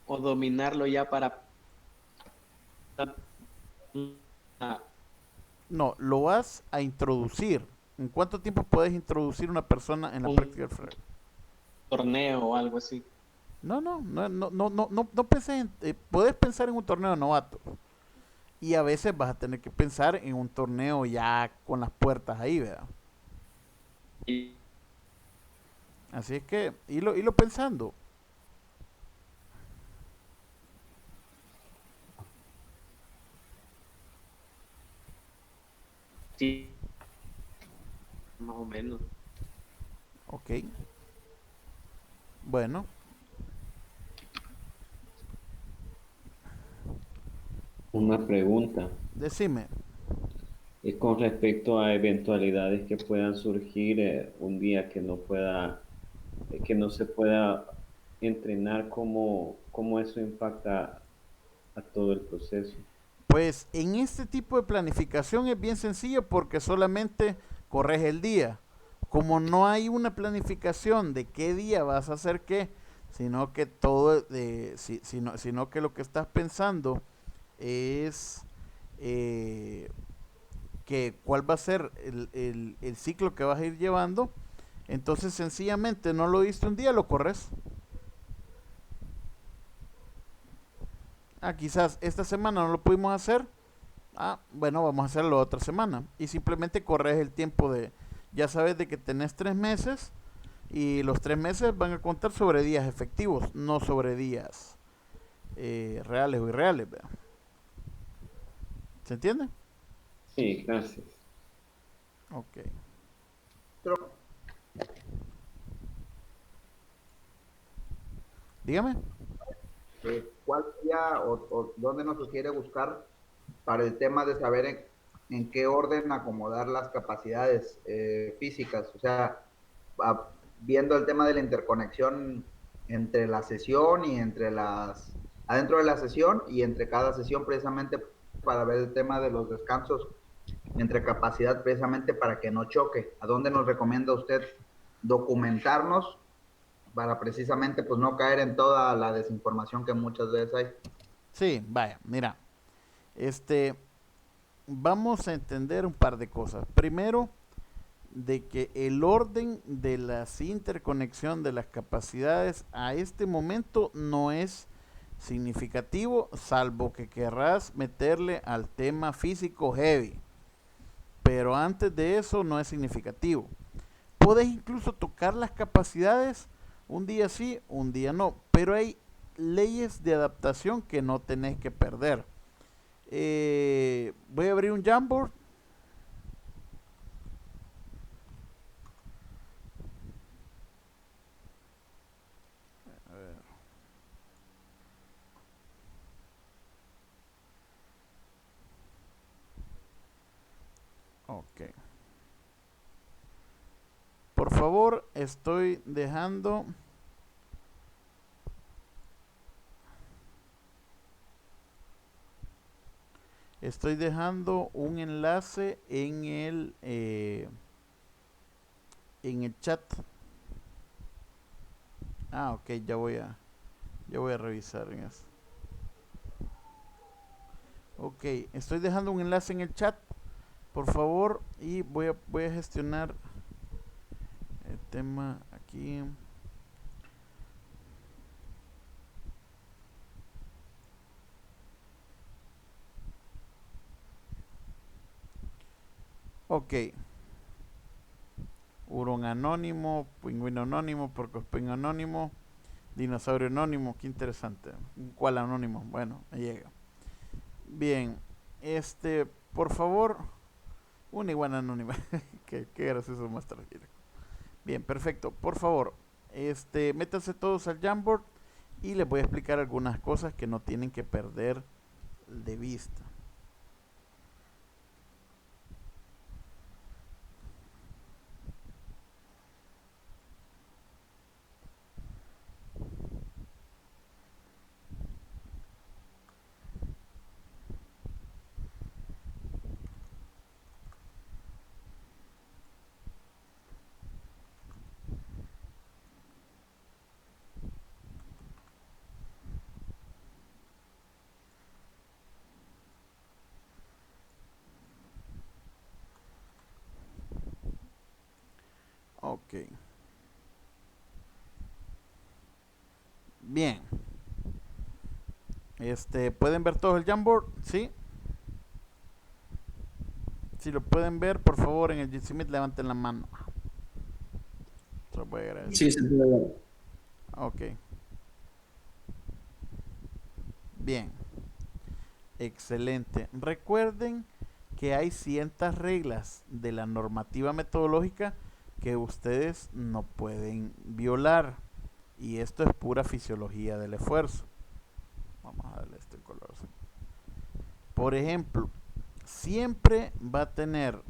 O dominarlo ya para... No, lo vas a introducir. ¿En cuánto tiempo puedes introducir una persona en la un práctica del flag? torneo o algo así. No penses puedes pensar en un torneo de novatos. Y a veces vas a tener que pensar en un torneo ya con las puertas ahí, ¿verdad? Y Así es que, hilo pensando. sí, más o menos. Ok. Bueno, Una pregunta decime. es con respecto a eventualidades que puedan surgir un día que no pueda, que no se pueda entrenar, cómo eso impacta a todo el proceso. Pues en este tipo de planificación es bien sencillo porque solamente corres el día. Como no hay una planificación de qué día vas a hacer qué, sino que sino que lo que estás pensando es que cuál va a ser el ciclo que vas a ir llevando, entonces sencillamente no lo diste un día, lo corres. Ah, quizás esta semana no lo pudimos hacer. Ah, bueno, vamos a hacerlo otra semana. Y simplemente corres el tiempo ya sabes de que tenés 3 meses y los 3 meses van a contar sobre días efectivos, no sobre días reales o irreales, ¿verdad? ¿Se entiende? Sí, gracias. Ok. Pero, Dígame. ¿cuál sería o dónde nos sugiere buscar para el tema de saber en qué orden acomodar las capacidades físicas? O sea, viendo el tema de la interconexión entre la sesión y adentro de la sesión y entre cada sesión precisamente para ver el tema de los descansos entre capacidad precisamente para que no choque. ¿A dónde nos recomienda usted documentarnos para precisamente pues no caer en toda la desinformación que muchas veces hay? Sí, vaya, mira. Este, vamos a entender un par de cosas. Primero, de que el orden de la interconexión de las capacidades a este momento no es significativo, salvo que querrás meterle al tema físico heavy. Pero antes de eso no es significativo. Puedes incluso tocar las capacidades un día sí, un día no, pero hay leyes de adaptación que no tenés que perder. Voy a abrir un Jamboard. Ok. Por favor, estoy dejando un enlace en el chat. Ah, ok, ya voy a revisar en eso. Ok, estoy dejando un enlace en el chat, por favor, y voy a gestionar tema aquí. Ok. Hurón anónimo, pingüino anónimo, porcoespín anónimo, dinosaurio anónimo, qué interesante. ¿Cuál anónimo? Bueno, me llega. Bien, por favor, una iguana anónima. qué gracioso más tranquilo. Bien, perfecto. Por favor, métanse todos al Jamboard y les voy a explicar algunas cosas que no tienen que perder de vista. Ok. Bien. ¿Pueden ver todo el Jamboard? ¿Sí? Si lo pueden ver, por favor, en el G Summit levanten la mano. Se lo voy a agradecer. Sí, se puede ver. Ok. Bien. Excelente. Recuerden que hay ciertas reglas de la normativa metodológica que ustedes no pueden violar. Y esto es pura fisiología del esfuerzo. Vamos a darle este color así. Por ejemplo, siempre va a tener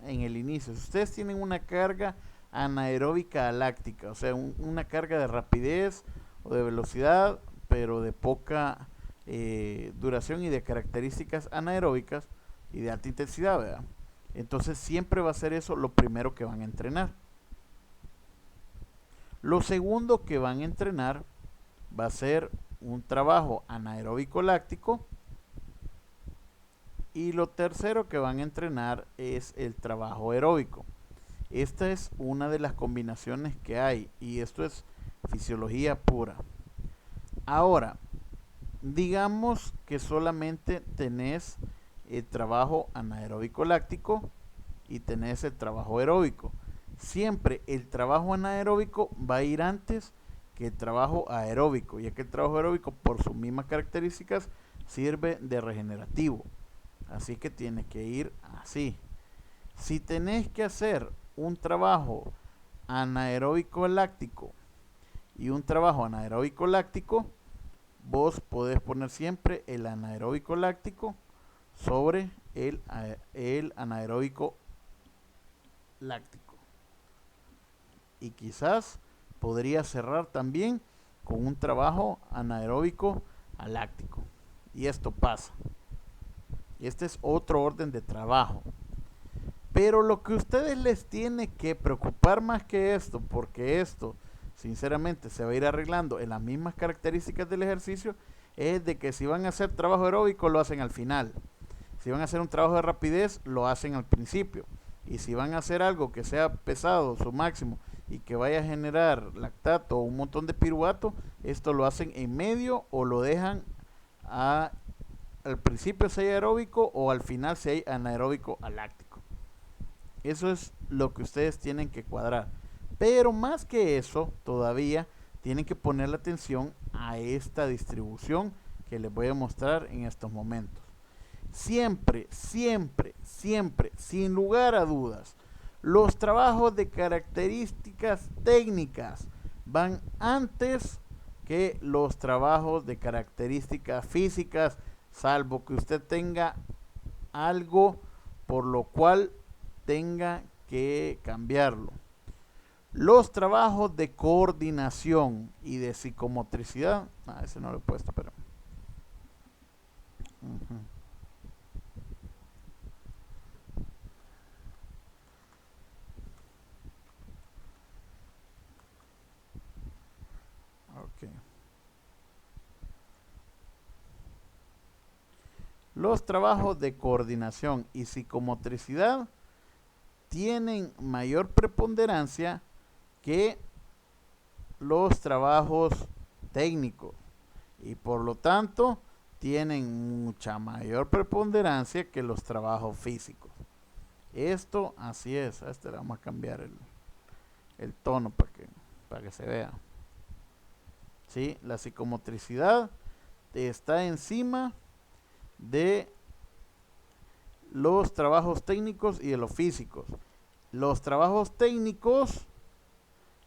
en el inicio, si ustedes tienen una carga anaeróbica láctica, o sea, una carga de rapidez o de velocidad, pero de poca duración y de características anaeróbicas y de alta intensidad, ¿verdad? Entonces siempre va a ser eso lo primero que van a entrenar. Lo segundo que van a entrenar va a ser un trabajo anaeróbico láctico. Y lo tercero que van a entrenar es el trabajo aeróbico. Esta es una de las combinaciones que hay y esto es fisiología pura. Ahora, digamos que solamente tenés el trabajo anaeróbico láctico y tenés el trabajo aeróbico. Siempre el trabajo anaeróbico va a ir antes que el trabajo aeróbico, ya que el trabajo aeróbico por sus mismas características sirve de regenerativo. Así que tiene que ir así. Si tenés que hacer un trabajo anaeróbico láctico y un trabajo anaeróbico láctico, vos podés poner siempre el anaeróbico láctico sobre el anaeróbico láctico. Y quizás podría cerrar también con un trabajo anaeróbico aláctico. Y esto pasa. Este es otro orden de trabajo. Pero lo que ustedes les tiene que preocupar más que esto, porque esto sinceramente se va a ir arreglando en las mismas características del ejercicio, es de que si van a hacer trabajo aeróbico lo hacen al final. Si van a hacer un trabajo de rapidez lo hacen al principio. Y si van a hacer algo que sea pesado, su máximo, y que vaya a generar lactato o un montón de piruvato, esto lo hacen en medio o lo dejan al principio si hay aeróbico o al final si hay anaeróbico aláctico. Eso es lo que ustedes tienen que cuadrar. Pero más que eso, todavía tienen que poner la atención a esta distribución que les voy a mostrar en estos momentos. Siempre, siempre, siempre, sin lugar a dudas, los trabajos de características técnicas van antes que los trabajos de características físicas, salvo que usted tenga algo por lo cual tenga que cambiarlo. Los trabajos de coordinación y de psicomotricidad, ese no lo he puesto, pero ok. Los trabajos de coordinación y psicomotricidad tienen mayor preponderancia que los trabajos técnicos y por lo tanto tienen mucha mayor preponderancia que los trabajos físicos. Esto así es. A este le vamos a cambiar el tono para que se vea. ¿Sí? La psicomotricidad está encima de los trabajos técnicos y de los físicos. Los trabajos técnicos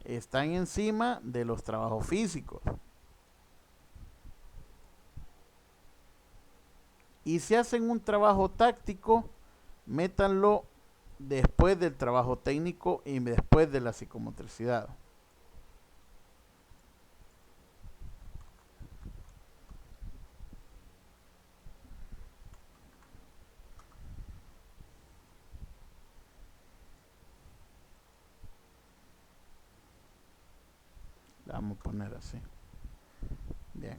están encima de los trabajos físicos. Y si hacen un trabajo táctico, métanlo después del trabajo técnico y después de la psicomotricidad. La vamos a poner así. Bien.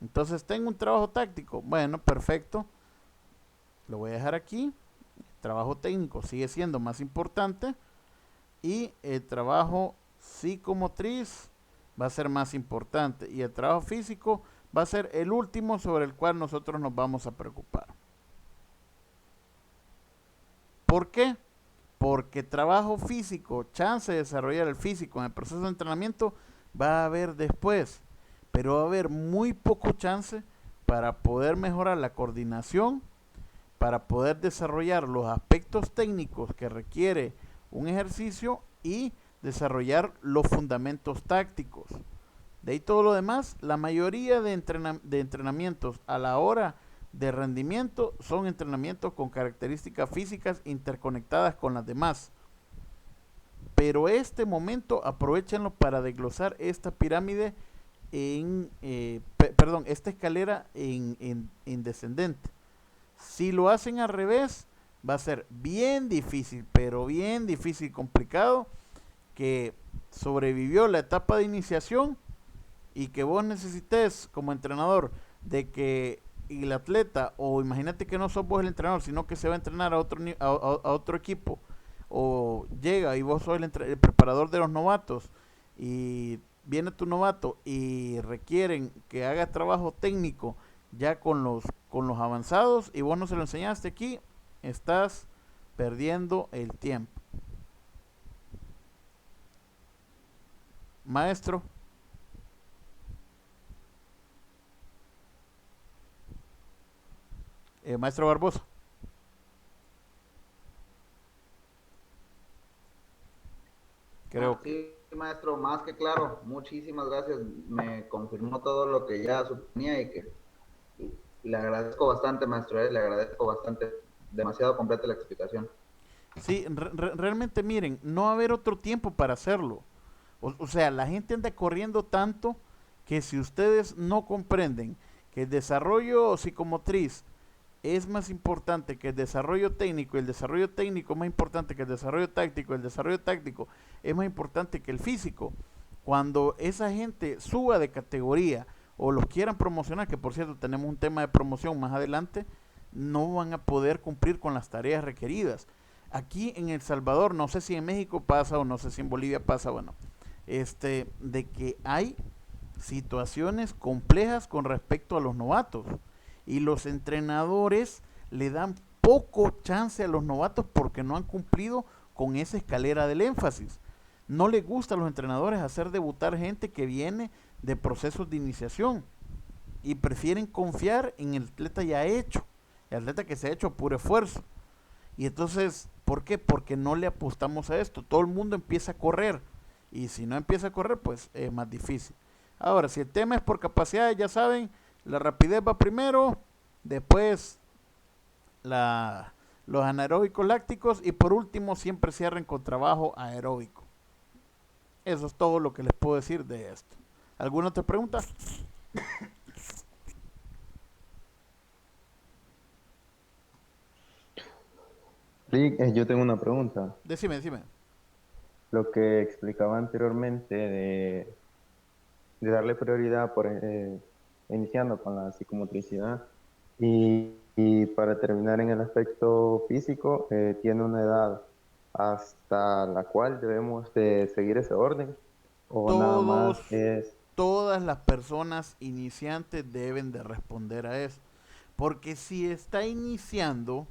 Entonces tengo un trabajo táctico. Bueno, perfecto. Lo voy a dejar aquí. El trabajo técnico sigue siendo más importante. Y el trabajo psicomotriz va a ser más importante. Y el trabajo físico va a ser el último sobre el cual nosotros nos vamos a preocupar. ¿Por qué? Porque trabajo físico, chance de desarrollar el físico en el proceso de entrenamiento, va a haber después. Pero va a haber muy poco chance para poder mejorar la coordinación, para poder desarrollar los aspectos técnicos que requiere un ejercicio y desarrollar los fundamentos tácticos. De ahí todo lo demás, la mayoría de entrenamientos a la hora de rendimiento son entrenamientos con características físicas interconectadas con las demás. Pero este momento aprovechenlo para desglosar esta pirámide esta escalera en descendente. Si lo hacen al revés, va a ser bien difícil, pero bien difícil, complicado, que sobrevivió la etapa de iniciación y que vos necesites como entrenador de que el atleta, o imagínate que no sos vos el entrenador, sino que se va a entrenar a otro equipo, o llega y vos sos el preparador de los novatos y viene tu novato y requieren que haga trabajo técnico ya con los avanzados y vos no se lo enseñaste aquí, estás perdiendo el tiempo. Maestro. Maestro Barbosa. Creo sí, maestro, más que claro. Muchísimas gracias. Me confirmó todo lo que ya suponía y le agradezco bastante, maestro. Le agradezco bastante. Demasiado completa la explicación. Sí, realmente miren, no va a haber otro tiempo para hacerlo. O sea, la gente anda corriendo tanto que si ustedes no comprenden que el desarrollo psicomotriz es más importante que el desarrollo técnico, y el desarrollo técnico es más importante que el desarrollo táctico, el desarrollo táctico es más importante que el físico, cuando esa gente suba de categoría o los quieran promocionar, que por cierto tenemos un tema de promoción más adelante, no van a poder cumplir con las tareas requeridas. Aquí en El Salvador, no sé si en México pasa o no sé si en Bolivia pasa, bueno, de que hay situaciones complejas con respecto a los novatos y los entrenadores le dan poco chance a los novatos porque no han cumplido con esa escalera del énfasis. No les gusta a los entrenadores hacer debutar gente que viene de procesos de iniciación y prefieren confiar en el atleta ya hecho, el atleta que se ha hecho a puro esfuerzo. Y entonces, ¿por qué? Porque no le apostamos a esto. Todo el mundo empieza a correr y si no empieza a correr, pues es más difícil. Ahora, si el tema es por capacidades, ya saben, la rapidez va primero, después los anaeróbicos lácticos y por último siempre cierren con trabajo aeróbico. Eso es todo lo que les puedo decir de esto. ¿Alguna otra pregunta? Rick, yo tengo una pregunta. Decime. Lo que explicaba anteriormente de darle prioridad por iniciando con la psicomotricidad y para terminar en el aspecto físico, tiene una edad hasta la cual debemos de seguir ese orden, o nada Todos, más es... todas las personas iniciantes deben de responder a eso. Porque si está iniciando,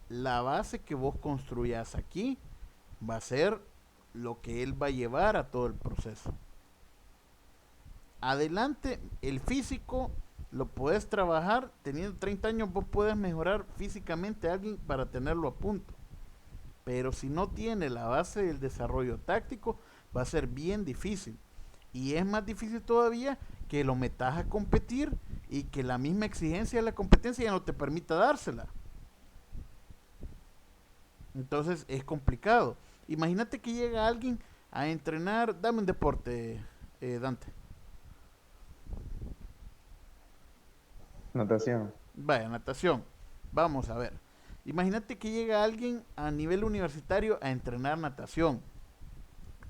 la base que vos construyas aquí va a ser lo que él va a llevar a todo el proceso. Adelante, el físico lo puedes trabajar, teniendo 30 años vos puedes mejorar físicamente a alguien para tenerlo a punto. Pero si no tiene la base del desarrollo táctico, va a ser bien difícil. Y es más difícil todavía que lo metas a competir y que la misma exigencia de la competencia ya no te permita dársela. Entonces es complicado. Imagínate que llega alguien a entrenar, dame un deporte, Dante. Natación. Vaya, natación. Vamos a ver. Imagínate que llega alguien a nivel universitario a entrenar natación.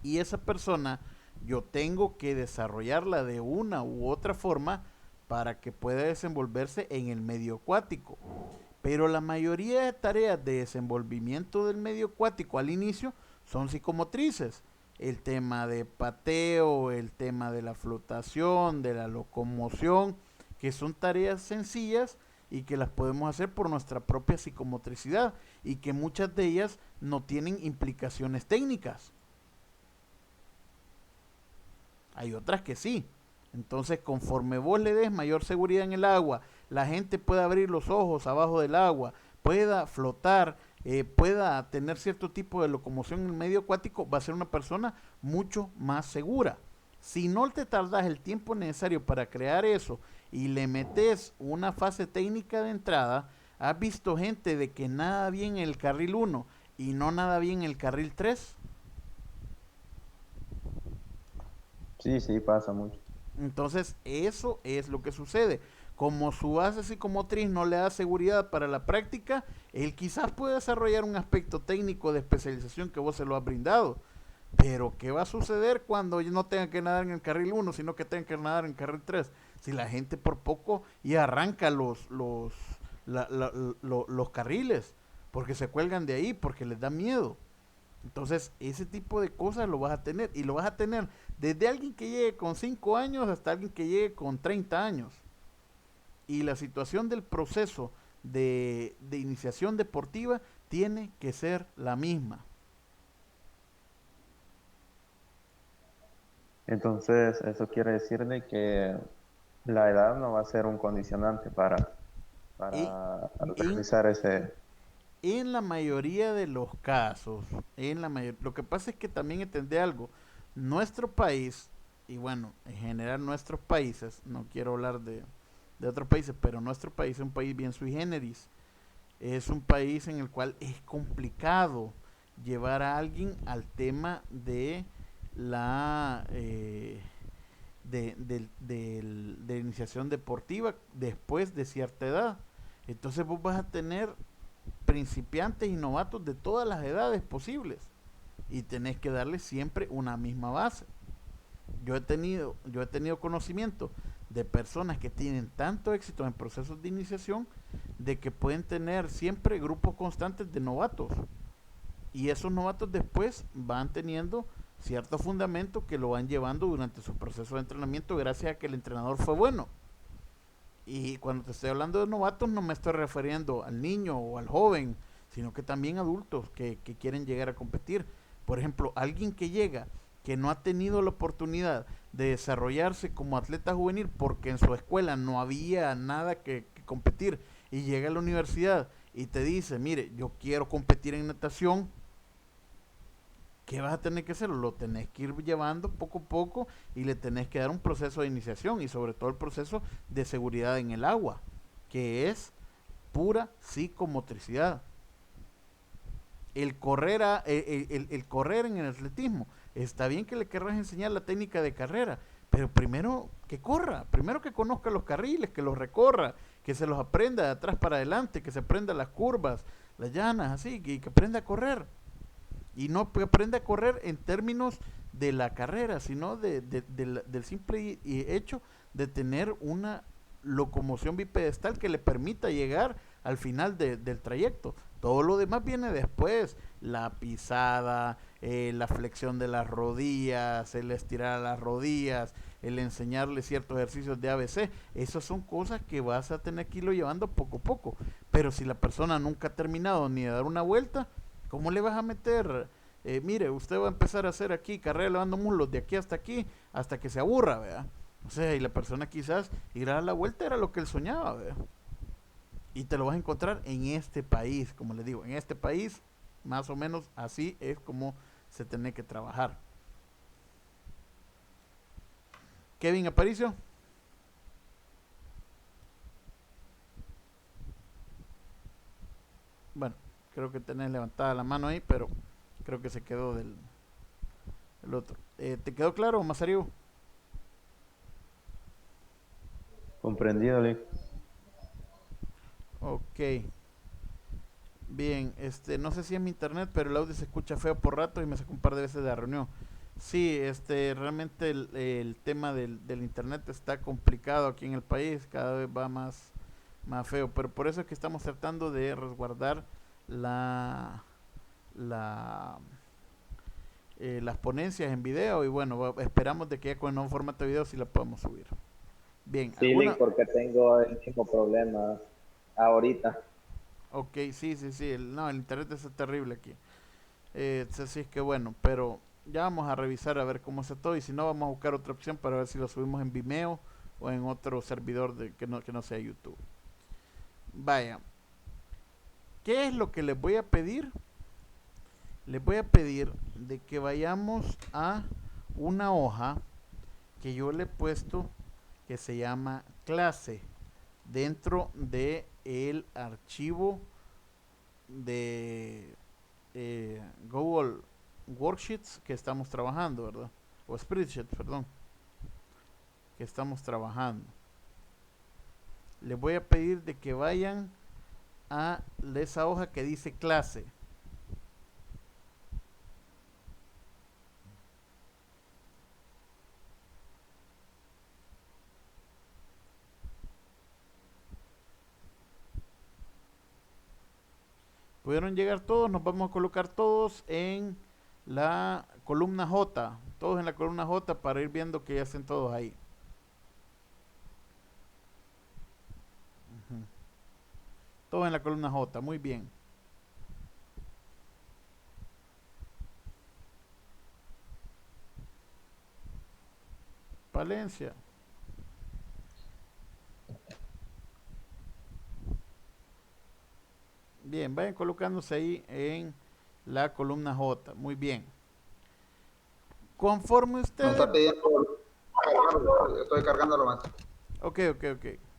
Y esa persona yo tengo que desarrollarla de una u otra forma para que pueda desenvolverse en el medio acuático. Pero la mayoría de tareas de desenvolvimiento del medio acuático al inicio son psicomotrices. El tema de pateo, el tema de la flotación, de la locomoción, que son tareas sencillas y que las podemos hacer por nuestra propia psicomotricidad y que muchas de ellas no tienen implicaciones técnicas. Hay otras que sí. Entonces, conforme vos le des mayor seguridad en el agua, la gente pueda abrir los ojos abajo del agua, pueda flotar, pueda tener cierto tipo de locomoción en el medio acuático, va a ser una persona mucho más segura. Si no te tardas el tiempo necesario para crear eso y le metes una fase técnica de entrada, ¿has visto gente de que nada bien en el carril 1 y no nada bien en el carril 3? Sí, sí, pasa mucho. Entonces, eso es lo que sucede. Como su base psicomotriz no le da seguridad para la práctica, él quizás puede desarrollar un aspecto técnico de especialización que vos se lo has brindado. Pero, ¿qué va a suceder cuando no tenga que nadar en el carril 1, sino que tenga que nadar en el carril 3? Si la gente por poco y arranca los carriles, porque se cuelgan de ahí, porque les da miedo. Entonces, ese tipo de cosas lo vas a tener. Y lo vas a tener desde alguien que llegue con 5 años hasta alguien que llegue con 30 años. Y la situación del proceso de iniciación deportiva tiene que ser la misma. Entonces, eso quiere decir de que la edad no va a ser un condicionante Y para en, realizar ese... en la mayoría de los casos, lo que pasa es que también entendé algo. Nuestro país, y bueno, en general nuestros países, no quiero hablar de otros países, pero nuestro país es un país bien sui generis. Es un país en el cual es complicado llevar a alguien al tema de la de iniciación deportiva después de cierta edad. Entonces vos vas a tener principiantes y novatos de todas las edades posibles y tenés que darle siempre una misma base. Yo he tenido conocimiento de personas que tienen tanto éxito en procesos de iniciación de que pueden tener siempre grupos constantes de novatos y esos novatos después van teniendo cierto fundamento que lo van llevando durante su proceso de entrenamiento gracias a que el entrenador fue bueno. Y cuando te estoy hablando de novatos no me estoy refiriendo al niño o al joven, sino que también adultos que quieren llegar a competir. Por ejemplo, alguien que llega, que no ha tenido la oportunidad de desarrollarse como atleta juvenil porque en su escuela no había nada que competir y llega a la universidad y te dice, mire, yo quiero competir en natación, ¿qué vas a tener que hacer? Lo tenés que ir llevando poco a poco y le tenés que dar un proceso de iniciación y sobre todo el proceso de seguridad en el agua, que es pura psicomotricidad. El correr en el atletismo, está bien que le querrás enseñar la técnica de carrera, pero primero que corra, primero que conozca los carriles, que los recorra, que se los aprenda de atrás para adelante, que se aprenda las curvas, las llanas, así, que aprenda a correr. Y no aprende a correr en términos de la carrera, sino del simple hecho de tener una locomoción bipedestal que le permita llegar al final del trayecto. Todo lo demás viene después. La pisada, la flexión de las rodillas, el estirar las rodillas, el enseñarle ciertos ejercicios de ABC. Esas son cosas que vas a tener que irlo llevando poco a poco. Pero si la persona nunca ha terminado ni de dar una vuelta, ¿cómo le vas a meter? Mire, usted va a empezar a hacer aquí carrera elevando muslos de aquí, hasta que se aburra, ¿verdad? O sea, y la persona quizás ir a dar la vuelta era lo que él soñaba, ¿verdad? Y te lo vas a encontrar en este país, como les digo, en este país, más o menos así es como se tiene que trabajar. Kevin Aparicio. Bueno, creo que tenés levantada la mano ahí, pero creo que se quedó del otro. ¿Te quedó claro, Masario? Comprendido, Lee. Ok. Bien, no sé si es mi internet, pero el audio se escucha feo por rato y me sacó un par de veces de la reunión. Sí, realmente el tema del internet está complicado aquí en el país, cada vez va más feo, pero por eso es que estamos tratando de resguardar la, la, las ponencias en video y bueno, esperamos de que ya con el nuevo formato de video sí la podemos subir. Bien, Sí, Link, porque tengo el mismo problema ahorita. Ok, sí, no, el internet está terrible aquí. Así es que bueno, pero ya vamos a revisar a ver cómo está todo y si no vamos a buscar otra opción para ver si lo subimos en Vimeo o en otro servidor que no sea YouTube. Vaya, ¿qué es lo que les voy a pedir? Les voy a pedir de que vayamos a una hoja que yo le he puesto que se llama clase dentro de el archivo de Google Worksheets que estamos trabajando, ¿verdad? O Spreadsheet, perdón, que estamos trabajando. Les voy a pedir de que vayan a esa hoja que dice clase. Pudieron llegar todos, nos vamos a colocar todos en la columna J, todos en la columna J para ir viendo que ya estén todos ahí. Todos en la columna J, muy bien. Palencia. Bien, vayan colocándose ahí en la columna J. Muy bien. Conforme No ustedes... está pidiendo, estoy cargándolo más. Ok.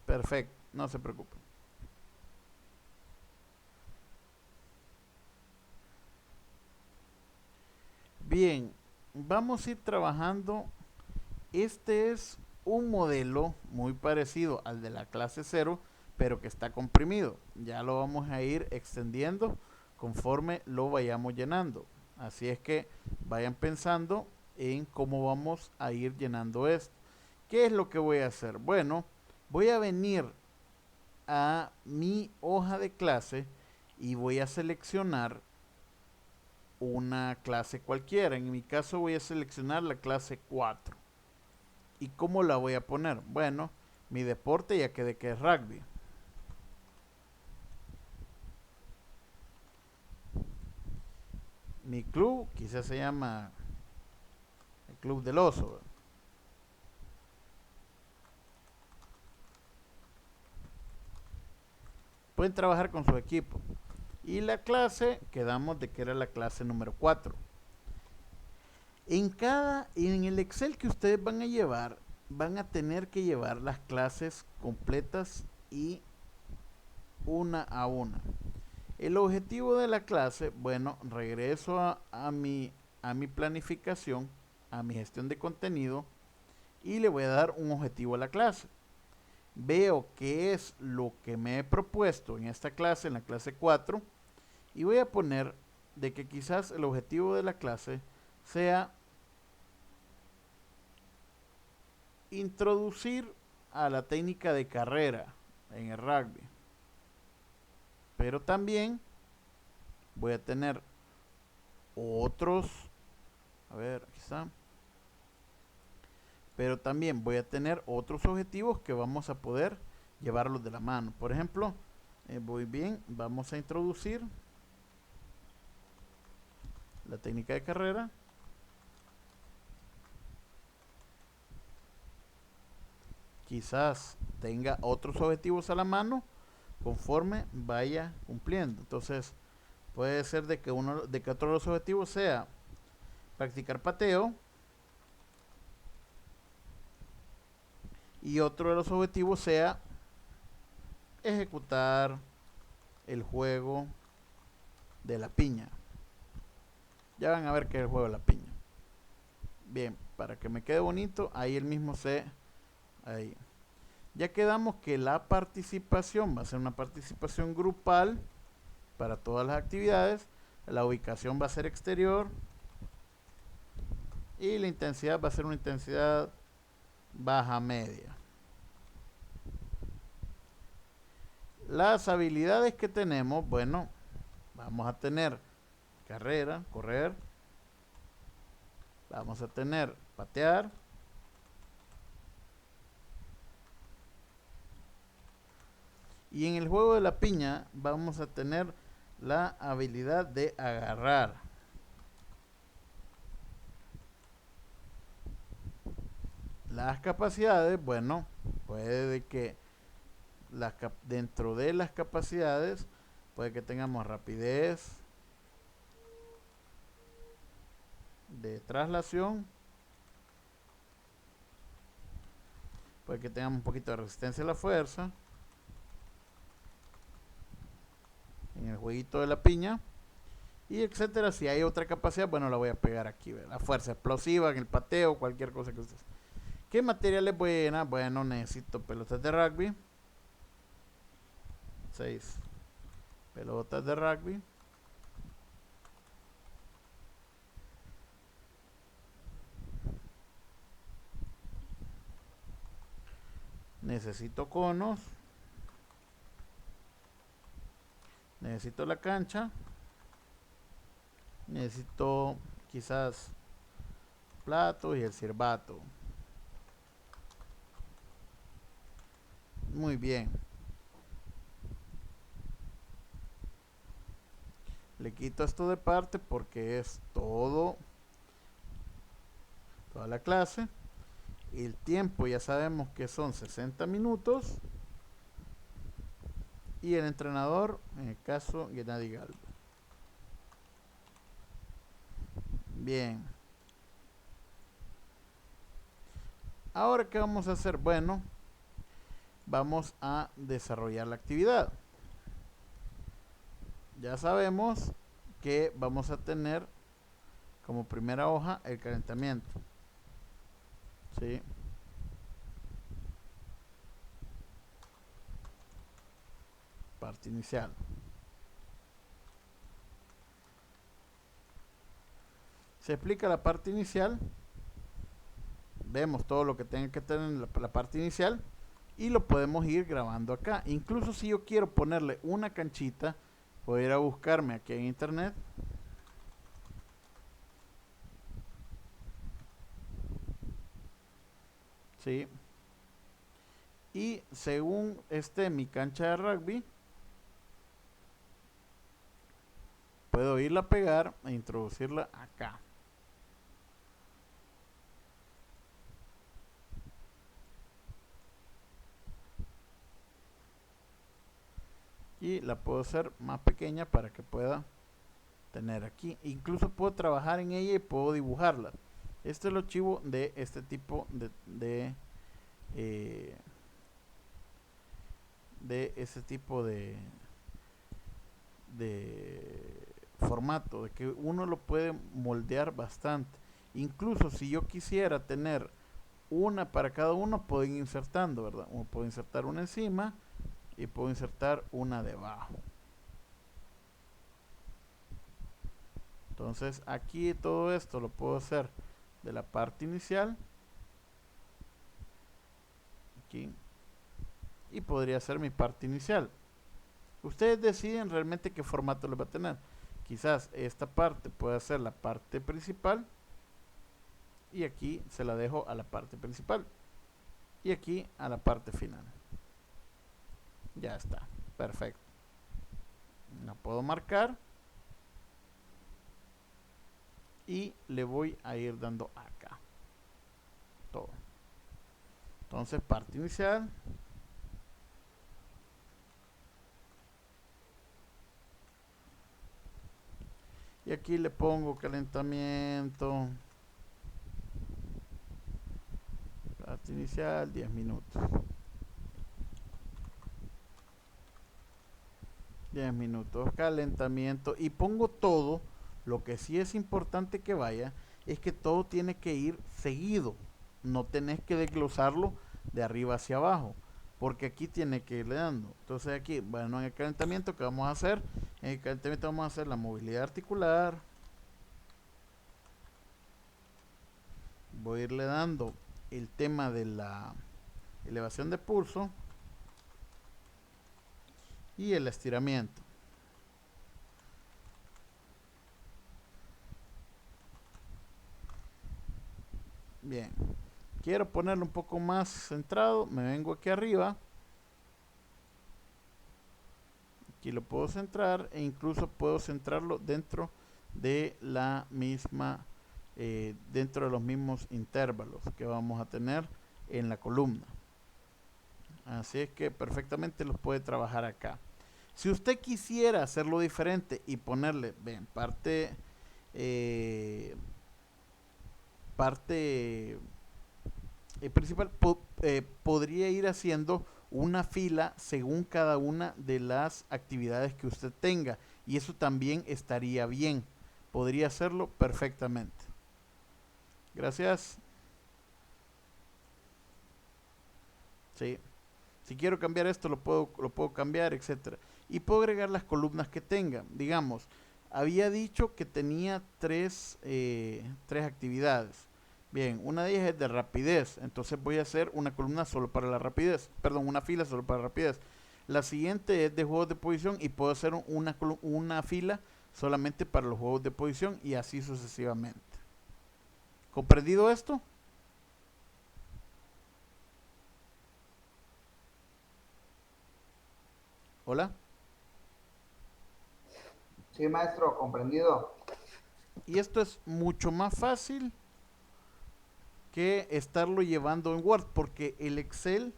Perfecto. No se preocupen. Bien, vamos a ir trabajando. Este es un modelo muy parecido al de la clase 0, pero que está comprimido. Ya lo vamos a ir extendiendo conforme lo vayamos llenando. Así es que vayan pensando en cómo vamos a ir llenando esto. ¿Qué es lo que voy a hacer? Bueno, voy a venir a mi hoja de clase y voy a seleccionar una clase cualquiera. En mi caso voy a seleccionar la clase 4. ¿Y cómo la voy a poner? Bueno, mi deporte ya quedé que es rugby. Mi club quizás se llama el Club del Oso. Pueden trabajar con su equipo. Y la clase, quedamos de que era la clase número 4. En el Excel que ustedes van a llevar, van a tener que llevar las clases completas y una a una. El objetivo de la clase, bueno, regreso a mi planificación, a mi gestión de contenido y le voy a dar un objetivo a la clase. Veo qué es lo que me he propuesto en esta clase, en la clase 4, y voy a poner de que quizás el objetivo de la clase sea introducir a la técnica de carrera en el rugby, pero también voy a tener otros, a ver, aquí está, pero también voy a tener otros objetivos que vamos a poder llevarlos de la mano. Por ejemplo, muy bien, vamos a introducir la técnica de carrera. Quizás tenga otros objetivos a la mano conforme vaya cumpliendo. Entonces, puede ser de que otro de los objetivos sea practicar pateo, y otro de los objetivos sea ejecutar el juego de la piña. Ya van a ver qué es el juego de la piña. Bien, para que me quede bonito, ahí el mismo ahí. Ya quedamos que la participación va a ser una participación grupal para todas las actividades. La ubicación va a ser exterior. Y la intensidad va a ser una intensidad baja media. Las habilidades que tenemos, bueno, vamos a tener carrera, correr. Vamos a tener patear. Y en el juego de la piña vamos a tener la habilidad de agarrar. Las capacidades, bueno, puede que dentro de las capacidades puede que tengamos rapidez de traslación, puede que tengamos un poquito de resistencia a la fuerza en el jueguito de la piña, y etcétera. Si hay otra capacidad, bueno, la voy a pegar aquí, ¿verdad? La fuerza explosiva en el pateo, cualquier cosa que ustedes. ¿Qué material es buena? Bueno, necesito pelotas de rugby, 6 pelotas de rugby. Necesito conos. Necesito la cancha. Necesito quizás platos y el silbato. Muy bien. Le quito esto de parte porque es toda la clase. El tiempo ya sabemos que son 60 minutos. Y el entrenador, en el caso, Gennady Galvo. Bien. Ahora, ¿qué vamos a hacer? Bueno, vamos a desarrollar la actividad. Ya sabemos que vamos a tener como primera hoja el calentamiento. ¿Sí? Parte inicial. Se explica la parte inicial. Vemos todo lo que tenga que tener en la parte inicial y lo podemos ir grabando acá. Incluso si yo quiero ponerle una canchita, puedo ir a buscarme aquí en internet. ¿Sí? Y según esté mi cancha de rugby, puedo irla a pegar e introducirla acá. Y la puedo hacer más pequeña para que pueda tener aquí. Incluso puedo trabajar en ella y puedo dibujarla. Este es lo chivo de este tipo de ese tipo de formato, de que uno lo puede moldear bastante. Incluso si yo quisiera tener una para cada uno, puedo ir insertando, ¿verdad? Uno puede insertar una encima y puedo insertar una debajo. Entonces aquí todo esto lo puedo hacer de la parte inicial aquí, y podría ser mi parte inicial. Ustedes deciden realmente qué formato les va a tener. Quizás esta parte pueda ser la parte principal y aquí se la dejo a la parte principal y aquí a la parte final. Ya está, perfecto. La puedo marcar y le voy a ir dando acá todo. Entonces, parte inicial, y aquí le pongo calentamiento, parte inicial 10 minutos, 10 minutos, calentamiento, y pongo todo. Lo que sí es importante que vaya es que todo tiene que ir seguido, no tenés que desglosarlo de arriba hacia abajo, porque aquí tiene que irle dando. Entonces aquí, bueno, en el calentamiento, ¿qué vamos a hacer? En el calentamiento vamos a hacer la movilidad articular, voy a irle dando el tema de la elevación de pulso y el estiramiento. Bien, quiero ponerlo un poco más centrado, me vengo aquí arriba, aquí lo puedo centrar e incluso puedo centrarlo dentro de la misma, dentro de los mismos intervalos que vamos a tener en la columna. Así es que perfectamente los puede trabajar acá. Si usted quisiera hacerlo diferente y ponerle, ven, parte principal, podría ir haciendo una fila según cada una de las actividades que usted tenga, y eso también estaría bien, podría hacerlo perfectamente. Gracias. Sí. Si quiero cambiar esto, lo puedo cambiar, etcétera. Y puedo agregar las columnas que tenga. Digamos, había dicho que tenía tres actividades. Bien, una de ellas es de rapidez. Entonces voy a hacer una columna solo para la rapidez. Perdón, una fila solo para rapidez. La siguiente es de juegos de posición y puedo hacer una fila solamente para los juegos de posición y así sucesivamente. ¿Comprendido esto? Hola. Sí, maestro, comprendido. Y esto es mucho más fácil que estarlo llevando en Word, porque el Excel,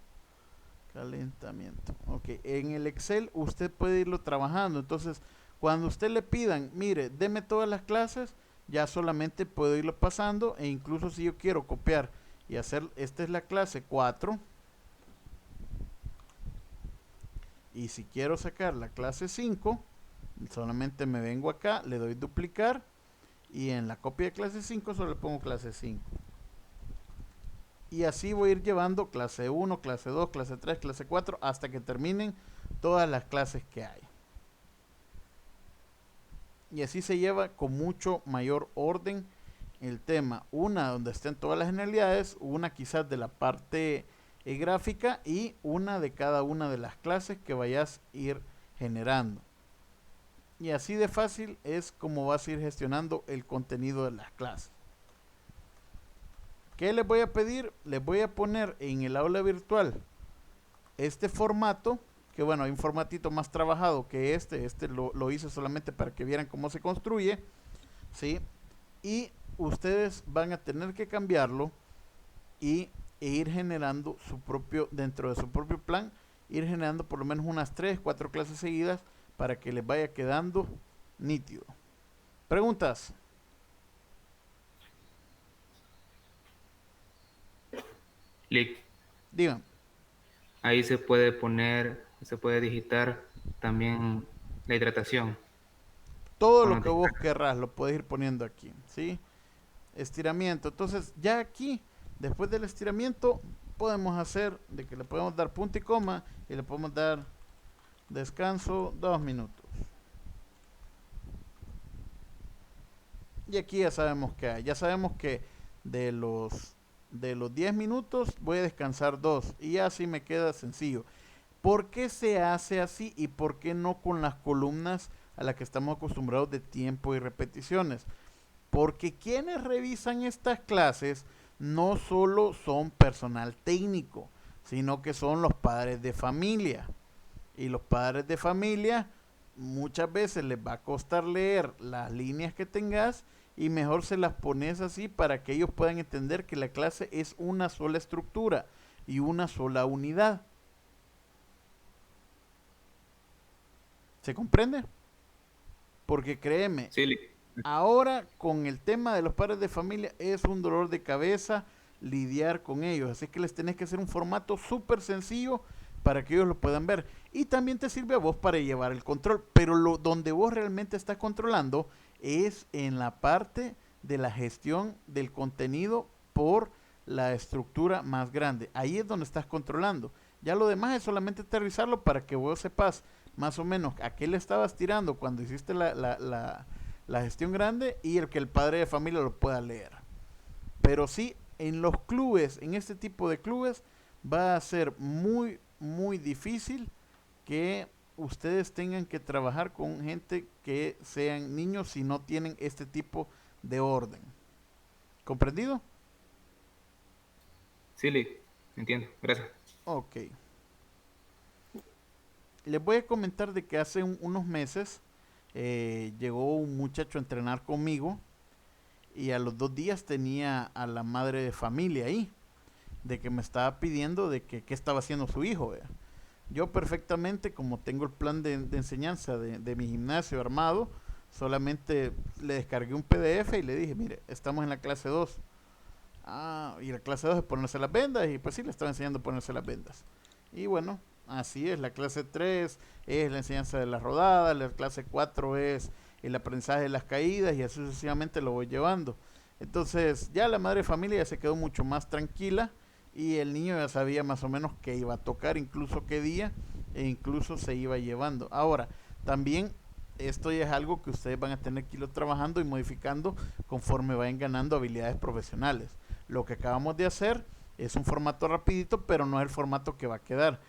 calentamiento, ok, en el Excel usted puede irlo trabajando. Entonces, cuando usted le pidan, mire, deme todas las clases, ya solamente puedo irlo pasando, e incluso si yo quiero copiar y hacer, esta es la clase 4, y si quiero sacar la clase 5, solamente me vengo acá, le doy duplicar, y en la copia de clase 5 solo le pongo clase 5. Y así voy a ir llevando clase 1, clase 2, clase 3, clase 4, hasta que terminen todas las clases que hay. Y así se lleva con mucho mayor orden el tema. Una donde estén todas las generalidades, una quizás de la parte gráfica y una de cada una de las clases que vayas a ir generando. Y así de fácil es como vas a ir gestionando el contenido de las clases. ¿Qué les voy a pedir? Les voy a poner en el aula virtual este formato, que bueno, hay un formatito más trabajado que este lo hice solamente para que vieran cómo se construye, ¿sí? Y ustedes van a tener que cambiarlo e ir generando su propio, dentro de su propio plan, ir generando por lo menos unas 3, 4 clases seguidas para que les vaya quedando nítido. ¿Preguntas? Clic. Digan. Ahí se puede poner, se puede digitar también la hidratación. Todo con lo los que vos descansos. querrás lo puedes ir poniendo aquí, ¿sí? Estiramiento. Entonces, ya aquí, después del estiramiento, podemos hacer de que le podemos dar punto y coma y le podemos dar descanso 2 minutos. Y aquí ya sabemos que hay. Ya sabemos que de los 10 minutos voy a descansar 2. Y ya así me queda sencillo. ¿Por qué se hace así y por qué no con las columnas a la que estamos acostumbrados de tiempo y repeticiones. Porque quienes revisan estas clases no solo son personal técnico, sino que son los padres de familia. Y los padres de familia muchas veces les va a costar leer las líneas que tengas y mejor se las pones así para que ellos puedan entender que la clase es una sola estructura y una sola unidad. ¿Se comprende? Porque créeme, Sí, ahora con el tema de los padres de familia es un dolor de cabeza lidiar con ellos. Así que les tenés que hacer un formato súper sencillo para que ellos lo puedan ver. Y también te sirve a vos para llevar el control. Pero donde vos realmente estás controlando es en la parte de la gestión del contenido por la estructura más grande. Ahí es donde estás controlando. Ya lo demás es solamente aterrizarlo para que vos sepas más o menos a qué le estabas tirando cuando hiciste la gestión grande y el que el padre de familia lo pueda leer. Pero sí, en los clubes, en este tipo de clubes, va a ser muy, muy difícil que ustedes tengan que trabajar con gente que sean niños si no tienen este tipo de orden. ¿Comprendido? sí, entiendo. Gracias. Ok. Les voy a comentar de que hace unos meses llegó un muchacho a entrenar conmigo y a los 2 días tenía a la madre de familia ahí, de que me estaba pidiendo de que qué estaba haciendo su hijo. ¿Vea? Yo perfectamente, como tengo el plan de enseñanza de mi gimnasio armado, solamente le descargué un PDF y le dije, mire, estamos en la clase 2. Ah, y la clase 2 es ponerse las vendas, y pues sí, le estaba enseñando a ponerse las vendas. Y bueno, así es, la clase 3 es la enseñanza de las rodadas, la clase 4 es el aprendizaje de las caídas, y así sucesivamente lo voy llevando. Entonces, ya la madre de familia ya se quedó mucho más tranquila, y el niño ya sabía más o menos qué iba a tocar, incluso qué día, e incluso se iba llevando. Ahora, también esto ya es algo que ustedes van a tener que irlo trabajando y modificando conforme vayan ganando habilidades profesionales. Lo que acabamos de hacer es un formato rapidito, pero no es el formato que va a quedar.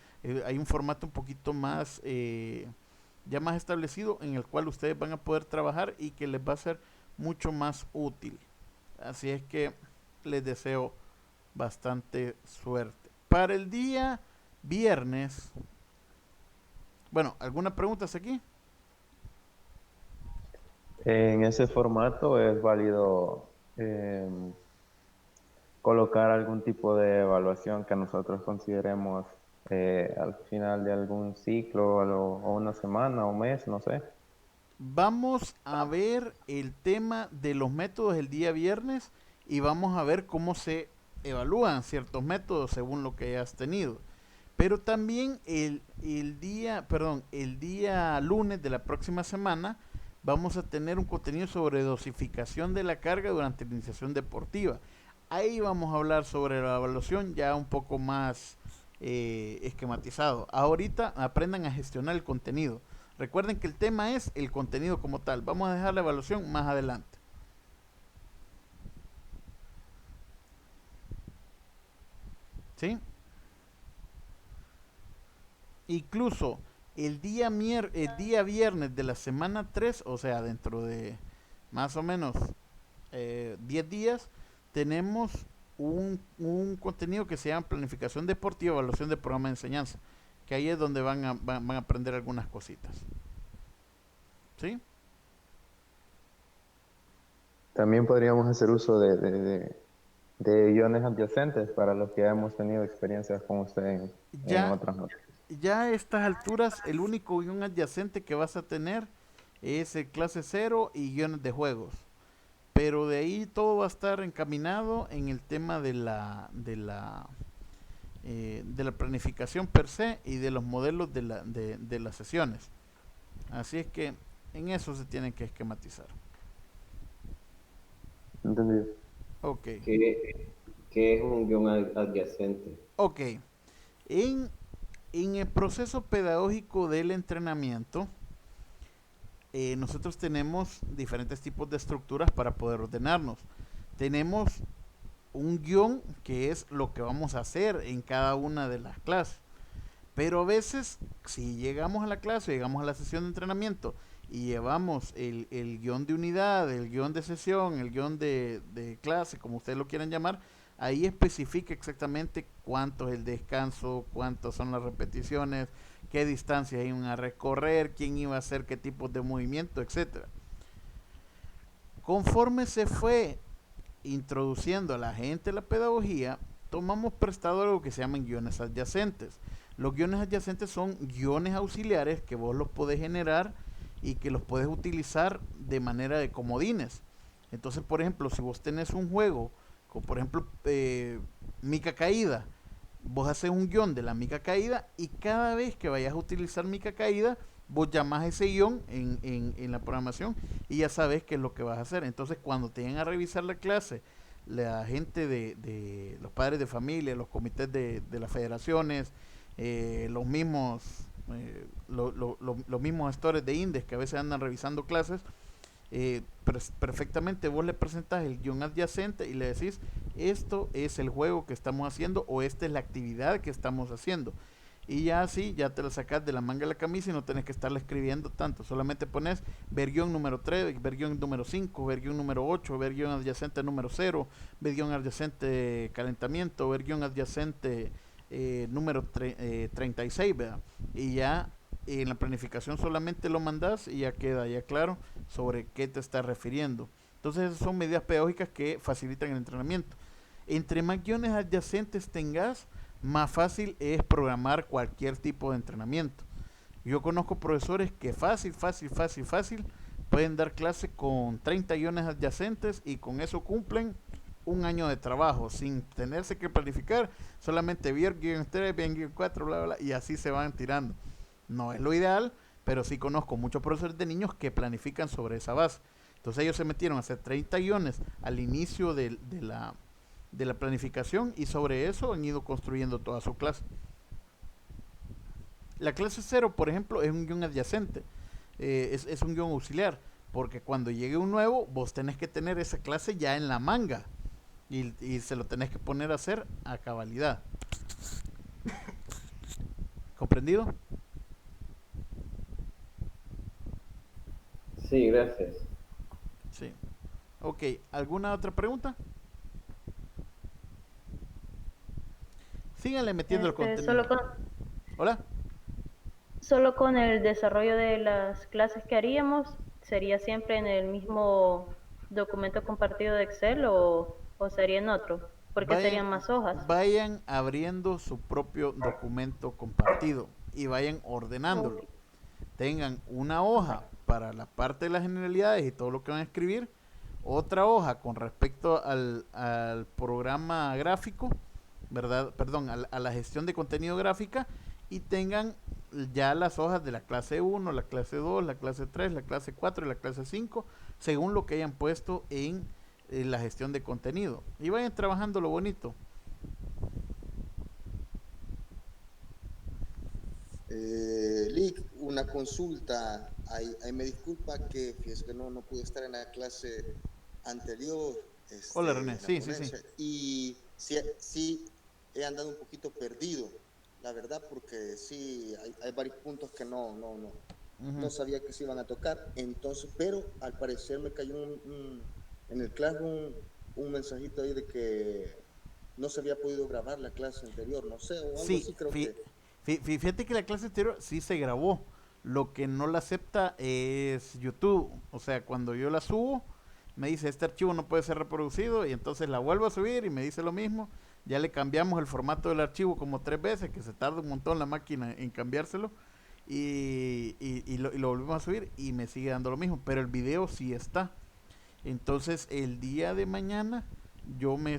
Hay un formato un poquito más, ya más establecido, en el cual ustedes van a poder trabajar y que les va a ser mucho más útil. Así es que les deseo bastante suerte. Para el día viernes, bueno, ¿alguna pregunta hasta aquí? En ese formato es válido colocar algún tipo de evaluación que nosotros consideremos al final de algún ciclo o una semana o mes, no sé. Vamos a ver el tema de los métodos el día viernes y vamos a ver cómo se evalúan ciertos métodos según lo que hayas tenido. Pero también el día lunes de la próxima semana vamos a tener un contenido sobre dosificación de la carga durante la iniciación deportiva. Ahí vamos a hablar sobre la evaluación ya un poco más esquematizado. Ahorita aprendan a gestionar el contenido. Recuerden que el tema es el contenido como tal. Vamos a dejar la evaluación más adelante. ¿Sí? Incluso el día viernes de la semana 3, o sea, dentro de más o menos 10 días, tenemos un contenido que se llama planificación deportiva, evaluación de programa de enseñanza, que ahí es donde van a aprender algunas cositas. ¿Sí? También podríamos hacer uso de guiones adyacentes para los que hemos tenido experiencias con usted en otras notas. Ya a estas alturas, el único guión adyacente que vas a tener es el clase 0 y guiones de juegos. Pero de ahí todo va a estar encaminado en el tema de la planificación per se y de los modelos de las sesiones. Así es que en eso se tienen que esquematizar. Entendido. Ok. ¿Qué es un guión adyacente? Ok. En el proceso pedagógico del entrenamiento, nosotros tenemos diferentes tipos de estructuras para poder ordenarnos. Tenemos un guión que es lo que vamos a hacer en cada una de las clases. Pero a veces, si llegamos a la clase, llegamos a la sesión de entrenamiento y llevamos el guión de unidad, el guión de sesión, el guión de clase, como ustedes lo quieran llamar, ahí especifica exactamente cuánto es el descanso, cuántas son las repeticiones, qué distancias iban a recorrer, quién iba a hacer qué tipo de movimiento, etcétera. Conforme se fue introduciendo a la gente la pedagogía, tomamos prestado algo que se llaman guiones adyacentes. Los guiones adyacentes son guiones auxiliares que vos los podés generar y que los puedes utilizar de manera de comodines. Entonces, por ejemplo, si vos tenés un juego, como por ejemplo Mica Caída, vos haces un guión de la Mica Caída y cada vez que vayas a utilizar Mica Caída, vos llamás ese guión en la programación y ya sabes qué es lo que vas a hacer. Entonces, cuando te lleguen a revisar la clase, la gente de los padres de familia, los comités de las federaciones, los mismos los mismos gestores de INDES que a veces andan revisando clases, perfectamente vos le presentas el guión adyacente y le decís, esto es el juego que estamos haciendo o esta es la actividad que estamos haciendo. Y ya así, ya te la sacas de la manga de la camisa y no tenés que estarla escribiendo tanto. Solamente pones ver guión número 3, ver guión número 5, ver guión número 8, ver guión adyacente número 0, ver guión adyacente calentamiento, ver guión adyacente número 36, ¿verdad? Y ya en la planificación solamente lo mandas y ya queda ya claro sobre qué te estás refiriendo. Entonces esas son medidas pedagógicas que facilitan el entrenamiento. Entre más guiones adyacentes tengas, más fácil es programar cualquier tipo de entrenamiento. Yo conozco profesores que fácil pueden dar clase con 30 guiones adyacentes y con eso cumplen un año de trabajo sin tenerse que planificar, solamente ver guión 3, bien guión 4, bla, bla, y así se van tirando. No es lo ideal, pero sí conozco muchos profesores de niños que planifican sobre esa base. Entonces ellos se metieron a hacer 30 guiones al inicio de la planificación y sobre eso han ido construyendo toda su clase. La clase 0, por ejemplo, es un guión adyacente, es un guión auxiliar, porque cuando llegue un nuevo, vos tenés que tener esa clase ya en la manga y se lo tenés que poner a hacer a cabalidad. ¿Comprendido? Sí, gracias. Sí. Ok, ¿alguna otra pregunta? Síganle metiendo el contenido. Hola. Solo con el desarrollo de las clases que haríamos, ¿sería siempre en el mismo documento compartido de Excel o sería en otro? Porque serían más hojas. Vayan abriendo su propio documento compartido y vayan ordenándolo. Ok. Tengan una hoja para la parte de las generalidades y todo lo que van a escribir, otra hoja con respecto al programa gráfico, ¿verdad? Perdón, a la gestión de contenido gráfica, y tengan ya las hojas de la clase 1, la clase 2, la clase 3, la clase 4 y la clase 5, según lo que hayan puesto en la gestión de contenido. Y vayan trabajando lo bonito. Lick, una consulta. Ahí me disculpa que fíjese que no pude estar en la clase anterior. Hola René, sí. Y sí he andado un poquito perdido, la verdad, porque sí hay varios puntos que no sabía que se iban a tocar. Entonces, pero al parecer me cayó en el Classroom un mensajito ahí de que no se había podido grabar la clase anterior, no sé, o algo así creo que... Fíjate que la clase anterior sí se grabó. Lo que no la acepta es YouTube. O sea, cuando yo la subo, me dice este archivo no puede ser reproducido y entonces la vuelvo a subir y me dice lo mismo. Ya le cambiamos el formato del archivo como 3 veces, que se tarda un montón la máquina en cambiárselo. Y lo volvemos a subir y me sigue dando lo mismo. Pero el video sí está. Entonces el día de mañana yo me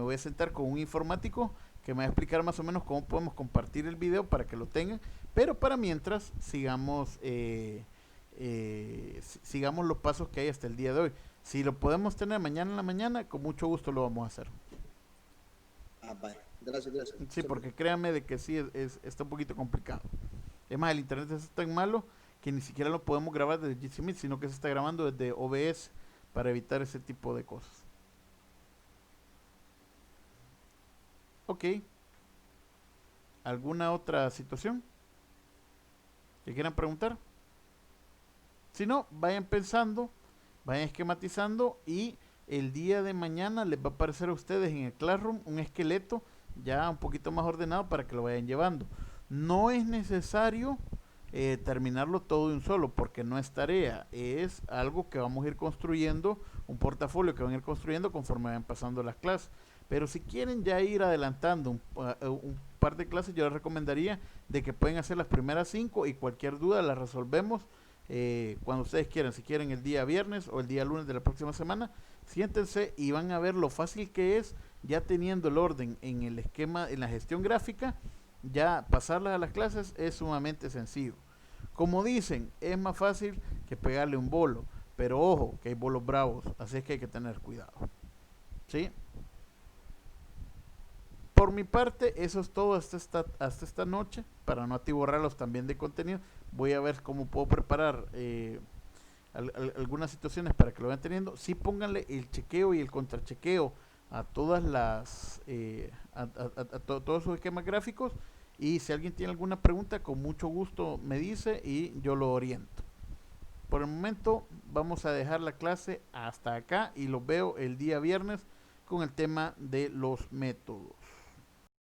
voy a sentar con un informático que me va a explicar más o menos cómo podemos compartir el video para que lo tengan, pero para mientras sigamos sigamos los pasos que hay hasta el día de hoy. Si lo podemos tener mañana en la mañana, con mucho gusto lo vamos a hacer. Vale. Gracias. Sí, porque créanme de que sí está un poquito complicado. Es más, el internet es tan malo que ni siquiera lo podemos grabar desde G Suite, sino que se está grabando desde OBS para evitar ese tipo de cosas. Ok. ¿Alguna otra situación que quieran preguntar? Si no, vayan pensando, vayan esquematizando y el día de mañana les va a aparecer a ustedes en el Classroom un esqueleto ya un poquito más ordenado para que lo vayan llevando. No es necesario terminarlo todo de un solo, porque no es tarea, es algo que vamos a ir construyendo, un portafolio que van a ir construyendo conforme vayan pasando las clases. Pero si quieren ya ir adelantando un par de clases, yo les recomendaría de que pueden hacer las primeras 5 y cualquier duda la resolvemos cuando ustedes quieran. Si quieren el día viernes o el día lunes de la próxima semana, siéntense y van a ver lo fácil que es, ya teniendo el orden en el esquema, en la gestión gráfica, ya pasarlas a las clases es sumamente sencillo. Como dicen, es más fácil que pegarle un bolo, pero ojo, que hay bolos bravos, así es que hay que tener cuidado. ¿Sí? Por mi parte, eso es todo hasta esta noche, para no atiborrarlos también de contenido. Voy a ver cómo puedo preparar algunas situaciones para que lo vayan teniendo. Sí, pónganle el chequeo y el contrachequeo a todas las todos sus esquemas gráficos, y si alguien tiene alguna pregunta, con mucho gusto me dice y yo lo oriento. Por el momento vamos a dejar la clase hasta acá y los veo el día viernes con el tema de los métodos.